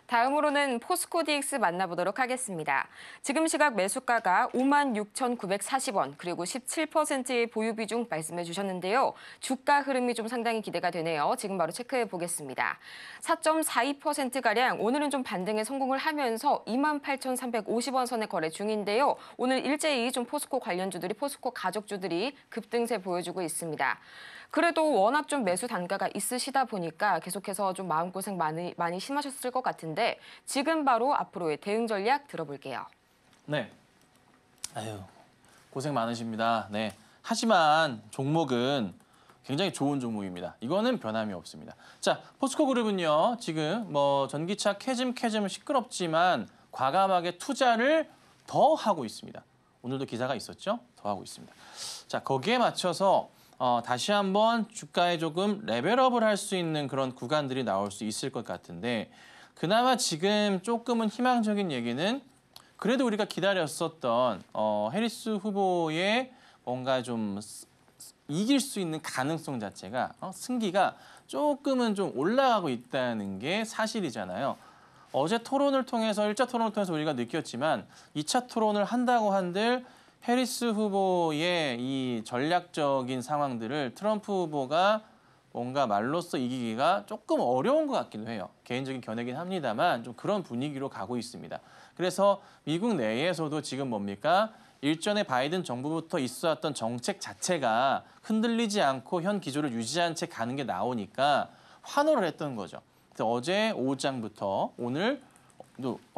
다음으로는 포스코 DX 만나보도록 하겠습니다. 지금 시각 매수가가 56,940원 그리고 17%의 보유 비중 말씀해 주셨는데요. 주가 흐름이 좀 상당히 기대가 되네요. 지금 바로 체크해 보겠습니다. 4.42%가량 오늘은 좀 반등에 성공을 하면서 28,350원 선에 거래 중인데요. 오늘 일제히 좀 포스코 관련주들이 포스코 가족주들이 급등세 보여주고 있습니다. 그래도 워낙 좀 매수 단가가 있으시다 보니까 계속해서 좀 마음고생 많이 심하셨을 것 같은데 지금 바로 앞으로의 대응 전략 들어볼게요. 네. 아유, 고생 많으십니다. 네. 하지만 종목은 굉장히 좋은 종목입니다. 이거는 변함이 없습니다. 자, 포스코 그룹은요. 지금 뭐 전기차 캐즘 시끄럽지만 과감하게 투자를 더 하고 있습니다. 오늘도 기사가 있었죠? 더 하고 있습니다. 자, 거기에 맞춰서 다시 한번 주가에 조금 레벨업을 할 수 있는 그런 구간들이 나올 수 있을 것 같은데 그나마 지금 조금은 희망적인 얘기는 그래도 우리가 기다렸었던 해리스 후보의 뭔가 좀 이길 수 있는 가능성 자체가 승기가 조금은 좀 올라가고 있다는 게 사실이잖아요. 어제 토론을 통해서 1차 토론을 통해서 우리가 느꼈지만 2차 토론을 한다고 한들 해리스 후보의 이 전략적인 상황들을 트럼프 후보가 뭔가 말로써 이기기가 조금 어려운 것 같기도 해요. 개인적인 견해긴 합니다만 좀 그런 분위기로 가고 있습니다. 그래서 미국 내에서도 지금 뭡니까? 일전에 바이든 정부부터 있어왔던 정책 자체가 흔들리지 않고 현 기조를 유지한 채 가는 게 나오니까 환호를 했던 거죠. 그래서 어제 오후장부터 오늘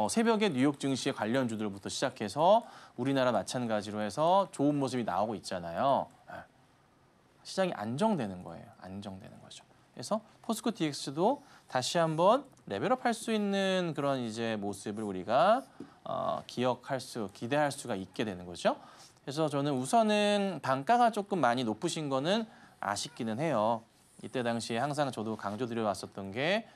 새벽에 뉴욕 증시의 관련주들부터 시작해서 우리나라 마찬가지로 해서 좋은 모습이 나오고 있잖아요. 시장이 안정되는 거예요. 안정되는 거죠. 그래서 포스코 DX도 다시 한번 레벨업 할 수 있는 그런 이제 모습을 우리가 기대할 수가 있게 되는 거죠. 그래서 저는 우선은 단가가 조금 많이 높으신 거는 아쉽기는 해요. 이때 당시에 항상 저도 강조드려 왔었던 게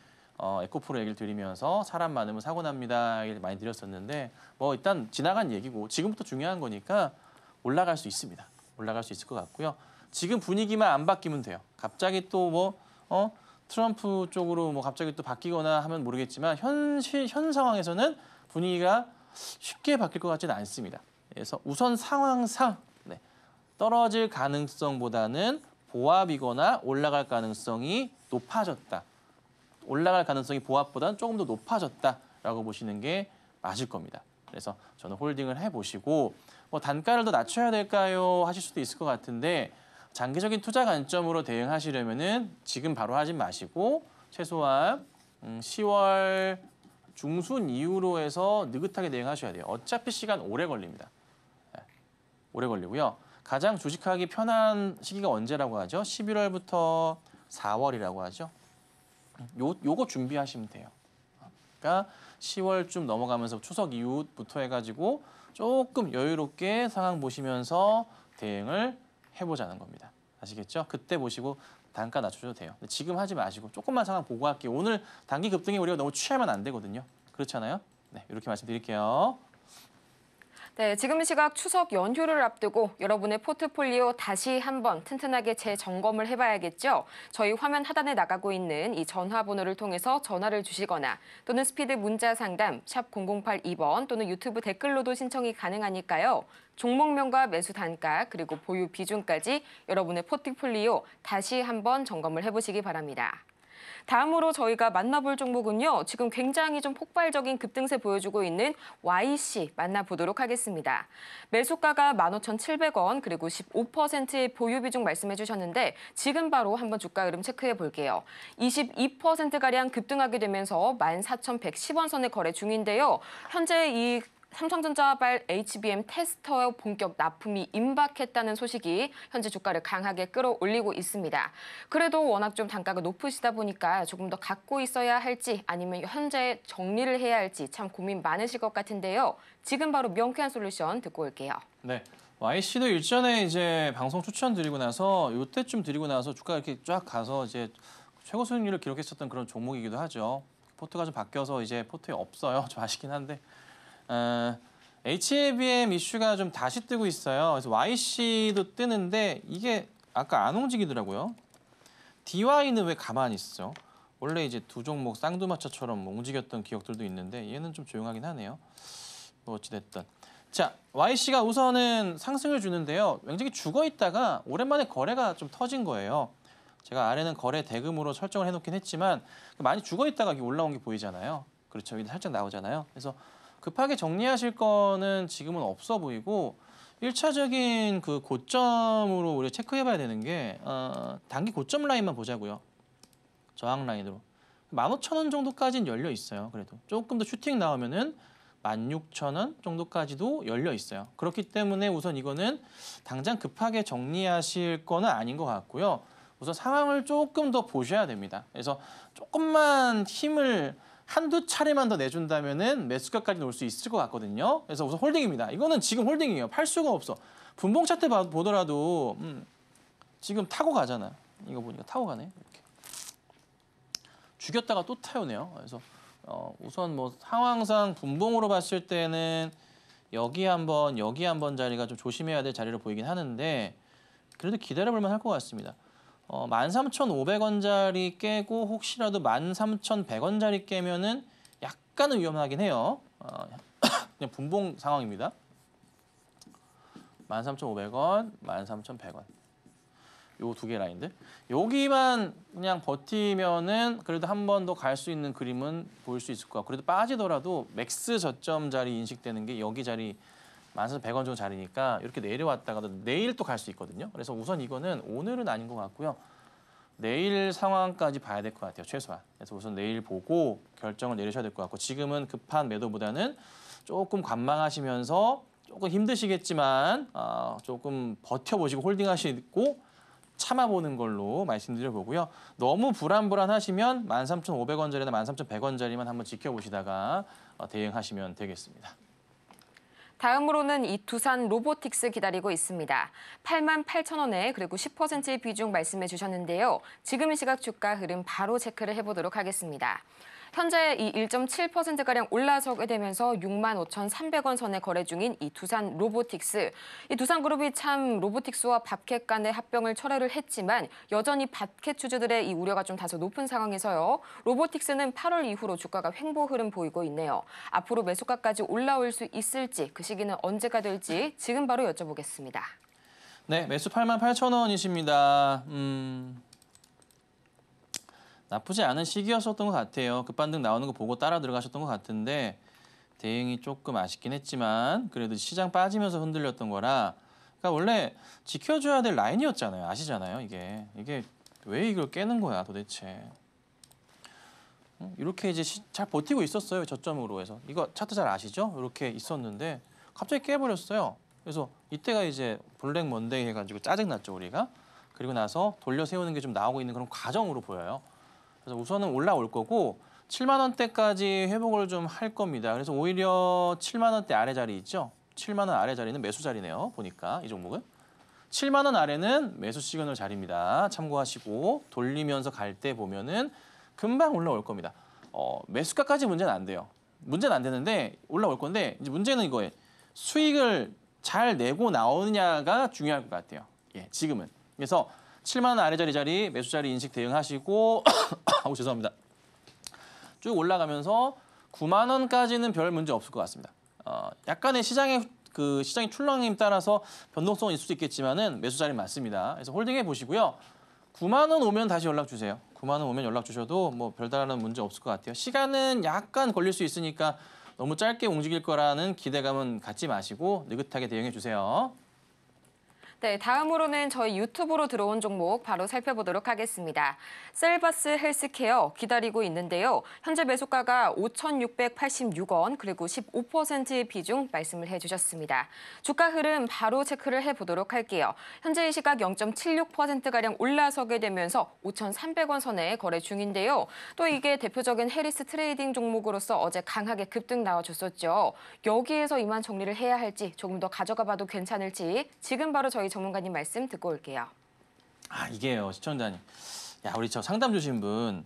에코프로 얘기를 드리면서 사람 많으면 사고 납니다 얘기를 많이 드렸었는데 뭐 일단 지나간 얘기고 지금부터 중요한 거니까 올라갈 수 있습니다. 올라갈 수 있을 것 같고요. 지금 분위기만 안 바뀌면 돼요. 갑자기 또 트럼프 쪽으로 갑자기 또 바뀌거나 하면 모르겠지만 현 상황에서는 분위기가 쉽게 바뀔 것 같지는 않습니다. 그래서 우선 상황상 떨어질 가능성보다는 보합이거나 올라갈 가능성이 높아졌다. 올라갈 가능성이 보합보다는 조금 더 높아졌다라고 보시는 게 맞을 겁니다. 그래서 저는 홀딩을 해보시고 단가를 더 낮춰야 될까요? 하실 수도 있을 것 같은데 장기적인 투자 관점으로 대응하시려면은 지금 바로 하지 마시고 최소한 10월 중순 이후로 해서 느긋하게 대응하셔야 돼요. 어차피 시간 오래 걸립니다. 오래 걸리고요. 가장 주식하기 편한 시기가 언제라고 하죠? 11월부터 4월이라고 하죠. 요거 준비하시면 돼요. 그러니까 10월쯤 넘어가면서 추석 이후부터 해가지고 조금 여유롭게 상황 보시면서 대응을 해보자는 겁니다. 아시겠죠? 그때 보시고 단가 낮춰줘도 돼요. 근데 지금 하지 마시고 조금만 상황 보고 할게요. 오늘 단기 급등에 우리가 너무 취하면 안 되거든요. 그렇잖아요? 네, 이렇게 말씀드릴게요. 네, 지금 시각 추석 연휴를 앞두고 여러분의 포트폴리오 다시 한번 튼튼하게 재점검을 해봐야겠죠. 저희 화면 하단에 나가고 있는 이 전화번호를 통해서 전화를 주시거나 또는 스피드 문자 상담 샵 0082번 또는 유튜브 댓글로도 신청이 가능하니까요. 종목명과 매수 단가 그리고 보유 비중까지 여러분의 포트폴리오 다시 한번 점검을 해보시기 바랍니다. 다음으로 저희가 만나볼 종목은요. 지금 굉장히 좀 폭발적인 급등세 보여주고 있는 YC 만나보도록 하겠습니다. 매수가가 15,700원 그리고 15%의 보유 비중 말씀해 주셨는데 지금 바로 한번 주가 흐름 체크해 볼게요. 22%가량 급등하게 되면서 14,110원 선에 거래 중인데요. 현재 이 삼성전자발 HBM 테스터 본격 납품이 임박했다는 소식이 현재 주가를 강하게 끌어올리고 있습니다. 그래도 워낙 좀 단가가 높으시다 보니까 조금 더 갖고 있어야 할지 아니면 현재 정리를 해야 할지 참 고민 많으실 것 같은데요. 지금 바로 명쾌한 솔루션 듣고 올게요. 네. YC도 일전에 이제 방송 추천드리고 나서 이때쯤 드리고 나서 주가가 이렇게 쫙 가서 이제 최고 수익률을 기록했었던 그런 종목이기도 하죠. 포트가 좀 바뀌어서 이제 포트에 없어요. 좀 아쉽긴 한데. HBM 이슈가 좀 다시 뜨고 있어요. 그래서 YC도 뜨는데 이게 아까 안 움직이더라고요. DY는 왜 가만히 있어? 원래 이제 두 종목 쌍두마차처럼 움직였던 기억들도 있는데 얘는 좀 조용하긴 하네요. 뭐 어찌됐든. 자, YC가 우선은 상승을 주는데요. 굉장히 죽어 있다가 오랜만에 거래가 좀 터진 거예요. 제가 아래는 거래 대금으로 설정을 해놓긴 했지만 많이 죽어 있다가 올라온 게 보이잖아요. 그렇죠. 여기 살짝 나오잖아요. 그래서 급하게 정리하실 거는 지금은 없어 보이고 1차적인 그 고점으로 우리가 체크해봐야 되는 게 단기 고점 라인만 보자고요. 저항 라인으로 15,000원 정도까지는 열려 있어요. 그래도 조금 더 슈팅 나오면은 16,000원 정도까지도 열려 있어요. 그렇기 때문에 우선 이거는 당장 급하게 정리하실 거는 아닌 것 같고요. 우선 상황을 조금 더 보셔야 됩니다. 그래서 조금만 힘을 한두 차례만 더 내준다면은 매수가까지 올 수 있을 것 같거든요. 그래서 우선 홀딩입니다. 이거는 지금 홀딩이에요. 팔 수가 없어. 분봉 차트 보더라도 지금 타고 가잖아. 이거 보니까 타고 가네. 이렇게. 죽였다가 또 타요네요. 그래서 우선 뭐 상황상 분봉으로 봤을 때는 여기 한번 자리가 좀 조심해야 될 자리로 보이긴 하는데 그래도 기다려볼 만할 것 같습니다. 13,500원짜리 깨고 혹시라도 13,100원짜리 깨면은 약간은 위험하긴 해요. 그냥 분봉 상황입니다. 13,500원, 13,100원. 요 두 개 라인들. 여기만 그냥 버티면은 그래도 한 번 더 갈 수 있는 그림은 보일 수 있을 것 같고 그래도 빠지더라도 맥스 저점 자리 인식되는 게 여기 자리 14,100원 정도 자리니까 이렇게 내려왔다가도 내일 또 갈 수 있거든요. 그래서 우선 이거는 오늘은 아닌 것 같고요. 내일 상황까지 봐야 될 것 같아요. 최소한. 그래서 우선 내일 보고 결정을 내리셔야 될 것 같고 지금은 급한 매도보다는 조금 관망하시면서 조금 힘드시겠지만 조금 버텨보시고 홀딩하시고 참아보는 걸로 말씀드려보고요. 너무 불안하시면 13,500원짜리나 13,100원짜리만 한번 지켜보시다가 대응하시면 되겠습니다. 다음으로는 이 두산 로보틱스 기다리고 있습니다. 88,000원에 그리고 10% 비중 말씀해 주셨는데요. 지금 이 시각 주가 흐름 바로 체크를 해보도록 하겠습니다. 현재 이 1.7%가량 올라서게 되면서 65,300원 선에 거래 중인 이 두산 로보틱스. 이 두산그룹이 참 로보틱스와 밥캣 간의 합병을 철회를 했지만 여전히 밥캣 주주들의 이 우려가 좀 다소 높은 상황에서요. 로보틱스는 8월 이후로 주가가 횡보 흐름 보이고 있네요. 앞으로 매수가까지 올라올 수 있을지 그 시기는 언제가 될지 지금 바로 여쭤보겠습니다. 네, 매수 88,000원이십니다. 나쁘지 않은 시기였었던 것 같아요. 급반등 나오는 거 보고 따라 들어가셨던 것 같은데 대응이 조금 아쉽긴 했지만 그래도 시장 빠지면서 흔들렸던 거라 그러니까 원래 지켜줘야 될 라인이었잖아요. 아시잖아요. 이게 왜 이걸 깨는 거야 도대체. 이렇게 이제 잘 버티고 있었어요. 저점으로 해서. 이거 차트 잘 아시죠? 이렇게 있었는데 갑자기 깨버렸어요. 그래서 이때가 이제 블랙 먼데이 해가지고 짜증났죠 우리가. 그리고 나서 돌려 세우는 게 좀 나오고 있는 그런 과정으로 보여요. 그래서 우선은 올라올 거고 7만 원대까지 회복을 좀 할 겁니다. 그래서 오히려 7만 원대 아래 자리 있죠? 7만 원 아래 자리는 매수 자리네요. 보니까 이 종목은. 7만 원 아래는 매수 시그널 자리입니다. 참고하시고 돌리면서 갈 때 보면은 금방 올라올 겁니다. 매수가까지 문제는 안 돼요. 문제는 안 되는데 올라올 건데 이제 문제는 이거예요. 수익을 잘 내고 나오느냐가 중요할 것 같아요. 예, 지금은. 그래서 7만 원 아래 자리 매수 자리 인식 대응하시고 죄송합니다. 쭉 올라가면서 9만 원까지는 별 문제 없을 것 같습니다. 약간의 시장이 출렁임 따라서 변동성은 있을 수 있겠지만은 매수 자리 맞습니다. 그래서 홀딩해 보시고요. 9만 원 오면 다시 연락 주세요. 9만 원 오면 연락 주셔도 뭐 별다른 문제 없을 것 같아요. 시간은 약간 걸릴 수 있으니까 너무 짧게 움직일 거라는 기대감은 갖지 마시고 느긋하게 대응해 주세요. 네, 다음으로는 저희 유튜브로 들어온 종목 바로 살펴보도록 하겠습니다. 셀바스 헬스케어 기다리고 있는데요. 현재 매수가가 5,686원 그리고 15% 비중 말씀을 해주셨습니다. 주가 흐름 바로 체크를 해보도록 할게요. 현재 이 시각 0.76%가량 올라서게 되면서 5,300원 선에 거래 중인데요. 또 이게 대표적인 해리스 트레이딩 종목으로서 어제 강하게 급등 나와줬었죠. 여기에서 이만 정리를 해야 할지 조금 더 가져가 봐도 괜찮을지 지금 바로 저희 전문가님 말씀 듣고 올게요. 이게요, 시청자님. 야, 우리 저 상담 주신 분,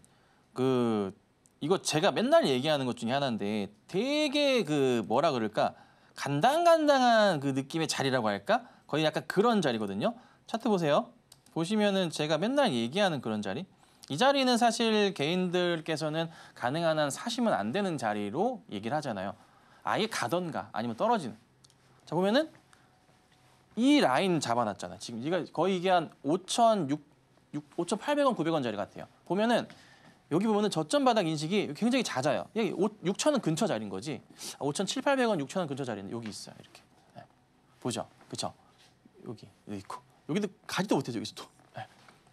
이거 제가 맨날 얘기하는 것 중에 하나인데 되게 뭐라 그럴까? 간당간당한 그 느낌의 자리라고 할까? 거의 약간 그런 자리거든요. 차트 보세요. 보시면은 제가 맨날 얘기하는 그런 자리. 이 자리는 사실 개인들께서는 가능한 한 사시면 안 되는 자리로 얘기를 하잖아요. 아예 가던가 아니면 떨어지는. 자, 보면은 이 라인 잡아놨잖아. 지금 거의 이게 한 5,800원, 900원 자리 같아요. 보면은 여기 보면은 저점 바닥 인식이 굉장히 잦아요. 여기 6,000원 근처 자리인 거지. 5,700, 800원, 6,000원 근처 자리는 여기 있어요. 이렇게. 네. 보죠. 그렇죠? 여기 있고 여기도 가지도 못해죠. 여기서 또.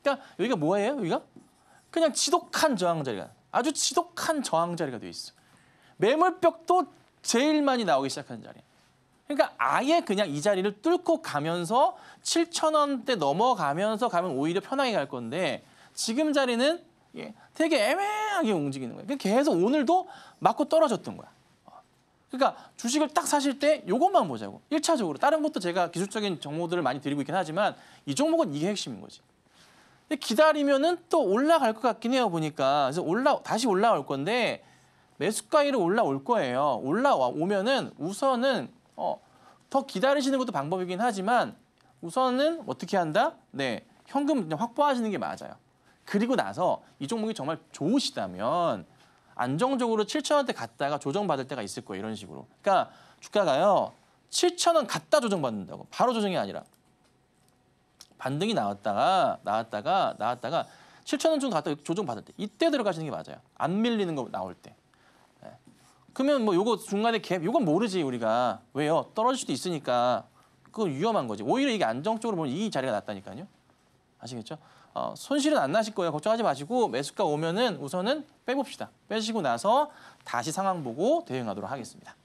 그러니까 여기가 뭐예요? 여기가 그냥 지독한 저항 자리가 아주 지독한 저항 자리가 돼 있어. 매물벽도 제일 많이 나오기 시작하는 자리야. 그러니까 아예 그냥 이 자리를 뚫고 가면서 7,000원대 넘어가면서 가면 오히려 편하게 갈 건데 지금 자리는 되게 애매하게 움직이는 거예요. 계속 오늘도 맞고 떨어졌던 거야. 그러니까 주식을 딱 사실 때 이것만 보자고. 1차적으로. 다른 것도 제가 기술적인 정보들을 많이 드리고 있긴 하지만 이 종목은 이게 핵심인 거지. 근데 기다리면은 또 올라갈 것 같긴 해요, 보니까. 그래서 다시 올라올 건데 매수가 위로 올라올 거예요. 올라오면은 우선은 더 기다리시는 것도 방법이긴 하지만 우선은 어떻게 한다? 네, 현금 그냥 확보하시는 게 맞아요. 그리고 나서 이 종목이 정말 좋으시다면 안정적으로 7,000원대 갔다가 조정받을 때가 있을 거예요. 이런 식으로. 그러니까 주가가요. 7,000원 갔다 조정받는다고. 바로 조정이 아니라. 반등이 나왔다가 7,000원 정도 갔다 조정받을 때. 이때 들어가시는 게 맞아요. 안 밀리는 거 나올 때. 네. 그러면 뭐 요거 중간에 갭, 요건 모르지 우리가. 왜요? 떨어질 수도 있으니까. 그건 위험한 거지. 오히려 이게 안정적으로 보면 이 자리가 낫다니까요. 아시겠죠? 손실은 안 나실 거예요. 걱정하지 마시고 매수가 오면은 우선은 빼봅시다. 빼시고 나서 다시 상황 보고 대응하도록 하겠습니다.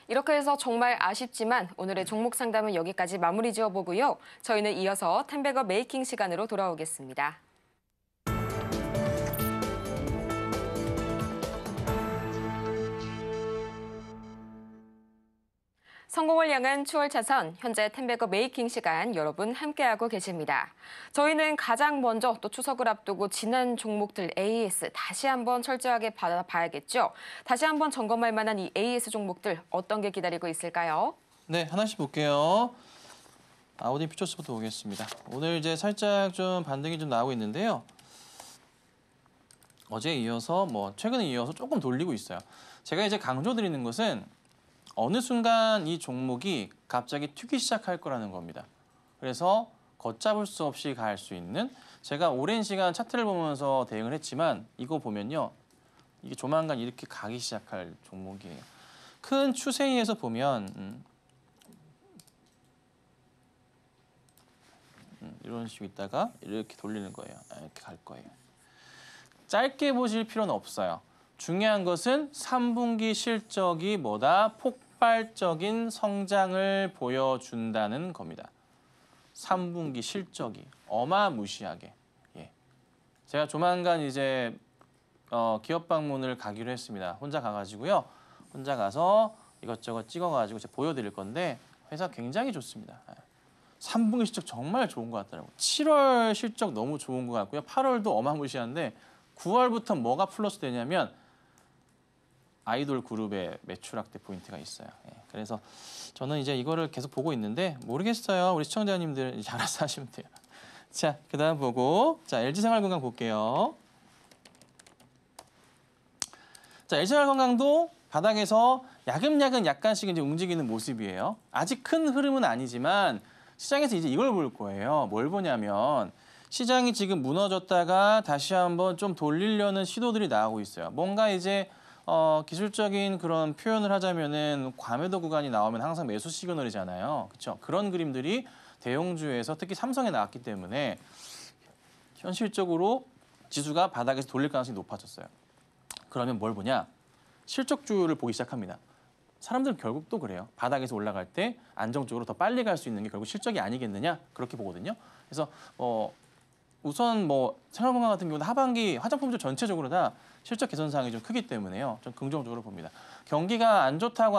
이렇게 해서 정말 아쉽지만 오늘의 종목 상담은 여기까지 마무리 지어보고요. 저희는 이어서 텐베거 메이킹 시간으로 돌아오겠습니다. 성공을 향한 추월 차선, 현재 텐베거 메이킹 시간 여러분 함께하고 계십니다. 저희는 가장 먼저 또 추석을 앞두고 지난 종목들 AS 다시 한번 철저하게 받아봐야겠죠. 다시 한번 점검할 만한 이 AS 종목들 어떤 게 기다리고 있을까요? 네, 하나씩 볼게요. 아우디 퓨처스부터 보겠습니다. 오늘 이제 살짝 좀 반등이 좀 나오고 있는데요. 어제에 이어서 최근에 이어서 조금 돌리고 있어요. 제가 이제 강조드리는 것은 어느 순간 이 종목이 갑자기 튀기 시작할 거라는 겁니다. 그래서 걷잡을 수 없이 갈 수 있는 제가 오랜 시간 차트를 보면서 대응을 했지만 이거 보면요. 이게 조만간 이렇게 가기 시작할 종목이에요. 큰 추세에서 보면 이런 식으로 있다가 이렇게 돌리는 거예요. 이렇게 갈 거예요. 짧게 보실 필요는 없어요. 중요한 것은 3분기 실적이 폭발적인 성장을 보여준다는 겁니다. 3분기 실적이 어마무시하게. 제가 조만간 이제 기업 방문을 가기로 했습니다. 혼자 가가지고요. 혼자 가서 이것저것 찍어가지고 제가 보여드릴 건데 회사 굉장히 좋습니다. 3분기 실적 정말 좋은 것 같더라고요. 7월 실적 너무 좋은 것 같고요. 8월도 어마무시한데 9월부터 뭐가 플러스 되냐면 아이돌 그룹의 매출 확대 포인트가 있어요. 그래서 저는 이제 이거를 계속 보고 있는데 모르겠어요. 우리 시청자님들 이제 알아서 하시면 돼요. 자, 그다음 보고 LG생활건강 볼게요. 자, LG생활건강도 바닥에서 야금야금 약간씩 이제 움직이는 모습이에요. 아직 큰 흐름은 아니지만 시장에서 이제 이걸 볼 거예요. 뭘 보냐면 시장이 지금 무너졌다가 다시 한번 좀 돌리려는 시도들이 나오고 있어요. 뭔가 이제 기술적인 그런 표현을 하자면은 과매도 구간이 나오면 항상 매수 시그널이잖아요. 그렇죠? 그런 그림들이 대형주에서 특히 삼성에 나왔기 때문에 현실적으로 지수가 바닥에서 돌릴 가능성이 높아졌어요. 그러면 뭘 보냐? 실적주를 보기 시작합니다. 사람들은 결국 또 그래요. 바닥에서 올라갈 때 안정적으로 더 빨리 갈 수 있는 게 결국 실적이 아니겠느냐? 그렇게 보거든요. 그래서 우선 생활건강 같은 경우는 하반기 화장품주 전체적으로 다 실적 개선 사항이 좀 크기 때문에요. 좀 긍정적으로 봅니다. 경기가 안 좋다고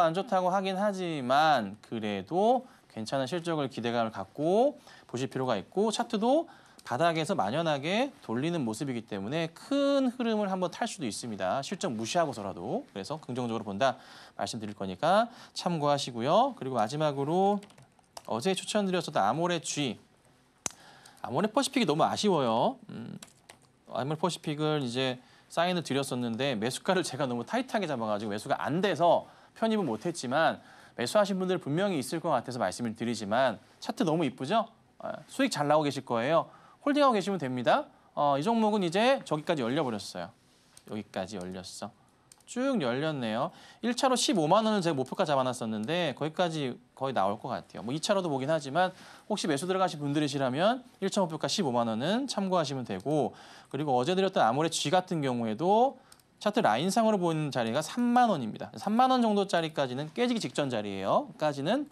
하긴 하지만 그래도 괜찮은 실적을 기대감을 갖고 보실 필요가 있고 차트도 바닥에서 만연하게 돌리는 모습이기 때문에 큰 흐름을 한번 탈 수도 있습니다. 실적 무시하고서라도. 그래서 긍정적으로 본다 말씀드릴 거니까 참고하시고요. 그리고 마지막으로 어제 추천드렸었던 아모레 G. 아모레 퍼시픽이 너무 아쉬워요. 아모레 퍼시픽을 이제 사인을 드렸었는데 매수가를 제가 너무 타이트하게 잡아가지고 매수가 안 돼서 편입은 못했지만 매수하신 분들 분명히 있을 것 같아서 말씀을 드리지만 차트 너무 이쁘죠? 수익 잘 나오고 계실 거예요. 홀딩하고 계시면 됩니다. 이 종목은 이제 저기까지 열려버렸어요. 여기까지 열렸어. 쭉 열렸네요. 1차로 15만 원을 제가 목표가 잡아놨었는데 거기까지 거의 나올 것 같아요. 뭐 2차로도 보긴 하지만 혹시 매수 들어가신 분들이시라면 1차 목표가 15만 원은 참고하시면 되고, 그리고 어제 드렸던 아모레 G 같은 경우에도 차트 라인상으로 보이는 자리가 3만 원입니다. 3만 원 정도짜리까지는 깨지기 직전 자리예요. 까지는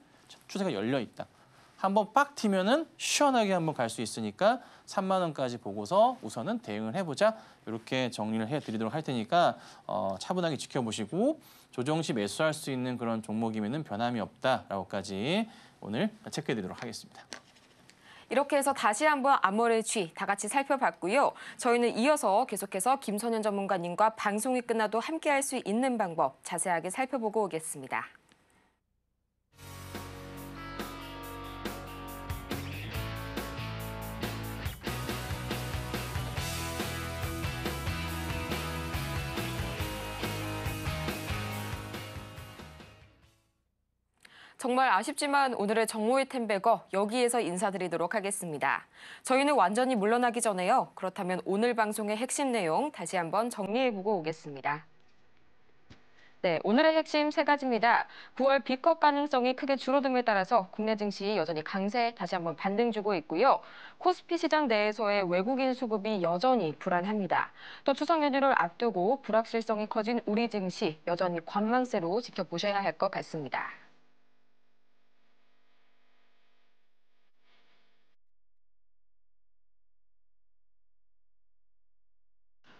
추세가 열려 있다. 한번 빡 튀면은 시원하게 한번 갈 수 있으니까 3만 원까지 보고서 우선은 대응을 해보자. 이렇게 정리를 해드리도록 할 테니까 차분하게 지켜보시고 조정 시 매수할 수 있는 그런 종목이면은 변함이 없다라고까지 오늘 체크해드리도록 하겠습니다. 이렇게 해서 다시 한번 아모레 G 다 같이 살펴봤고요. 저희는 이어서 계속해서 김선현 전문가님과 방송이 끝나도 함께할 수 있는 방법 자세하게 살펴보고 오겠습니다. 정말 아쉽지만 오늘의 정모의 템베거 여기에서 인사드리도록 하겠습니다. 저희는 완전히 물러나기 전에요. 그렇다면 오늘 방송의 핵심 내용 다시 한번 정리해보고 오겠습니다. 네, 오늘의 핵심 세 가지입니다. 9월 B컵 가능성이 크게 줄어듦에 따라서 국내 증시 여전히 강세 다시 한번 반등 주고 있고요. 코스피 시장 내에서의 외국인 수급이 여전히 불안합니다. 또 추석 연휴를 앞두고 불확실성이 커진 우리 증시 여전히 관망세로 지켜보셔야 할 것 같습니다.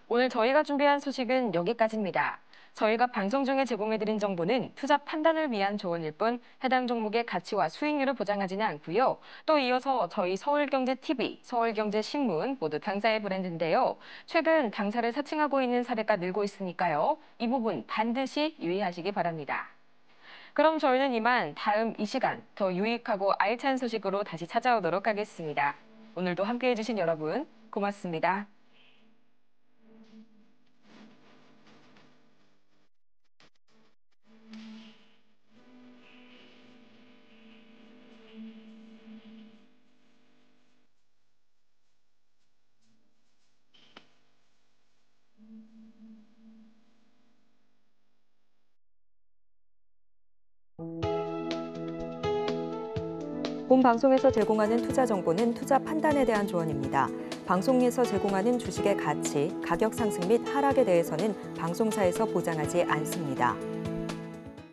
오늘 저희가 준비한 소식은 여기까지입니다. 저희가 방송 중에 제공해드린 정보는 투자 판단을 위한 조언일 뿐 해당 종목의 가치와 수익률을 보장하지는 않고요. 또 이어서 저희 서울경제TV, 서울경제신문 모두 당사의 브랜드인데요. 최근 당사를 사칭하고 있는 사례가 늘고 있으니까요. 이 부분 반드시 유의하시기 바랍니다. 그럼 저희는 이만 다음 이 시간 더 유익하고 알찬 소식으로 다시 찾아오도록 하겠습니다. 오늘도 함께해 주신 여러분 고맙습니다. 본 방송에서 제공하는 투자 정보는 투자 판단에 대한 조언입니다. 방송에서 제공하는 주식의 가치, 가격 상승 및 하락에 대해서는 방송사에서 보장하지 않습니다.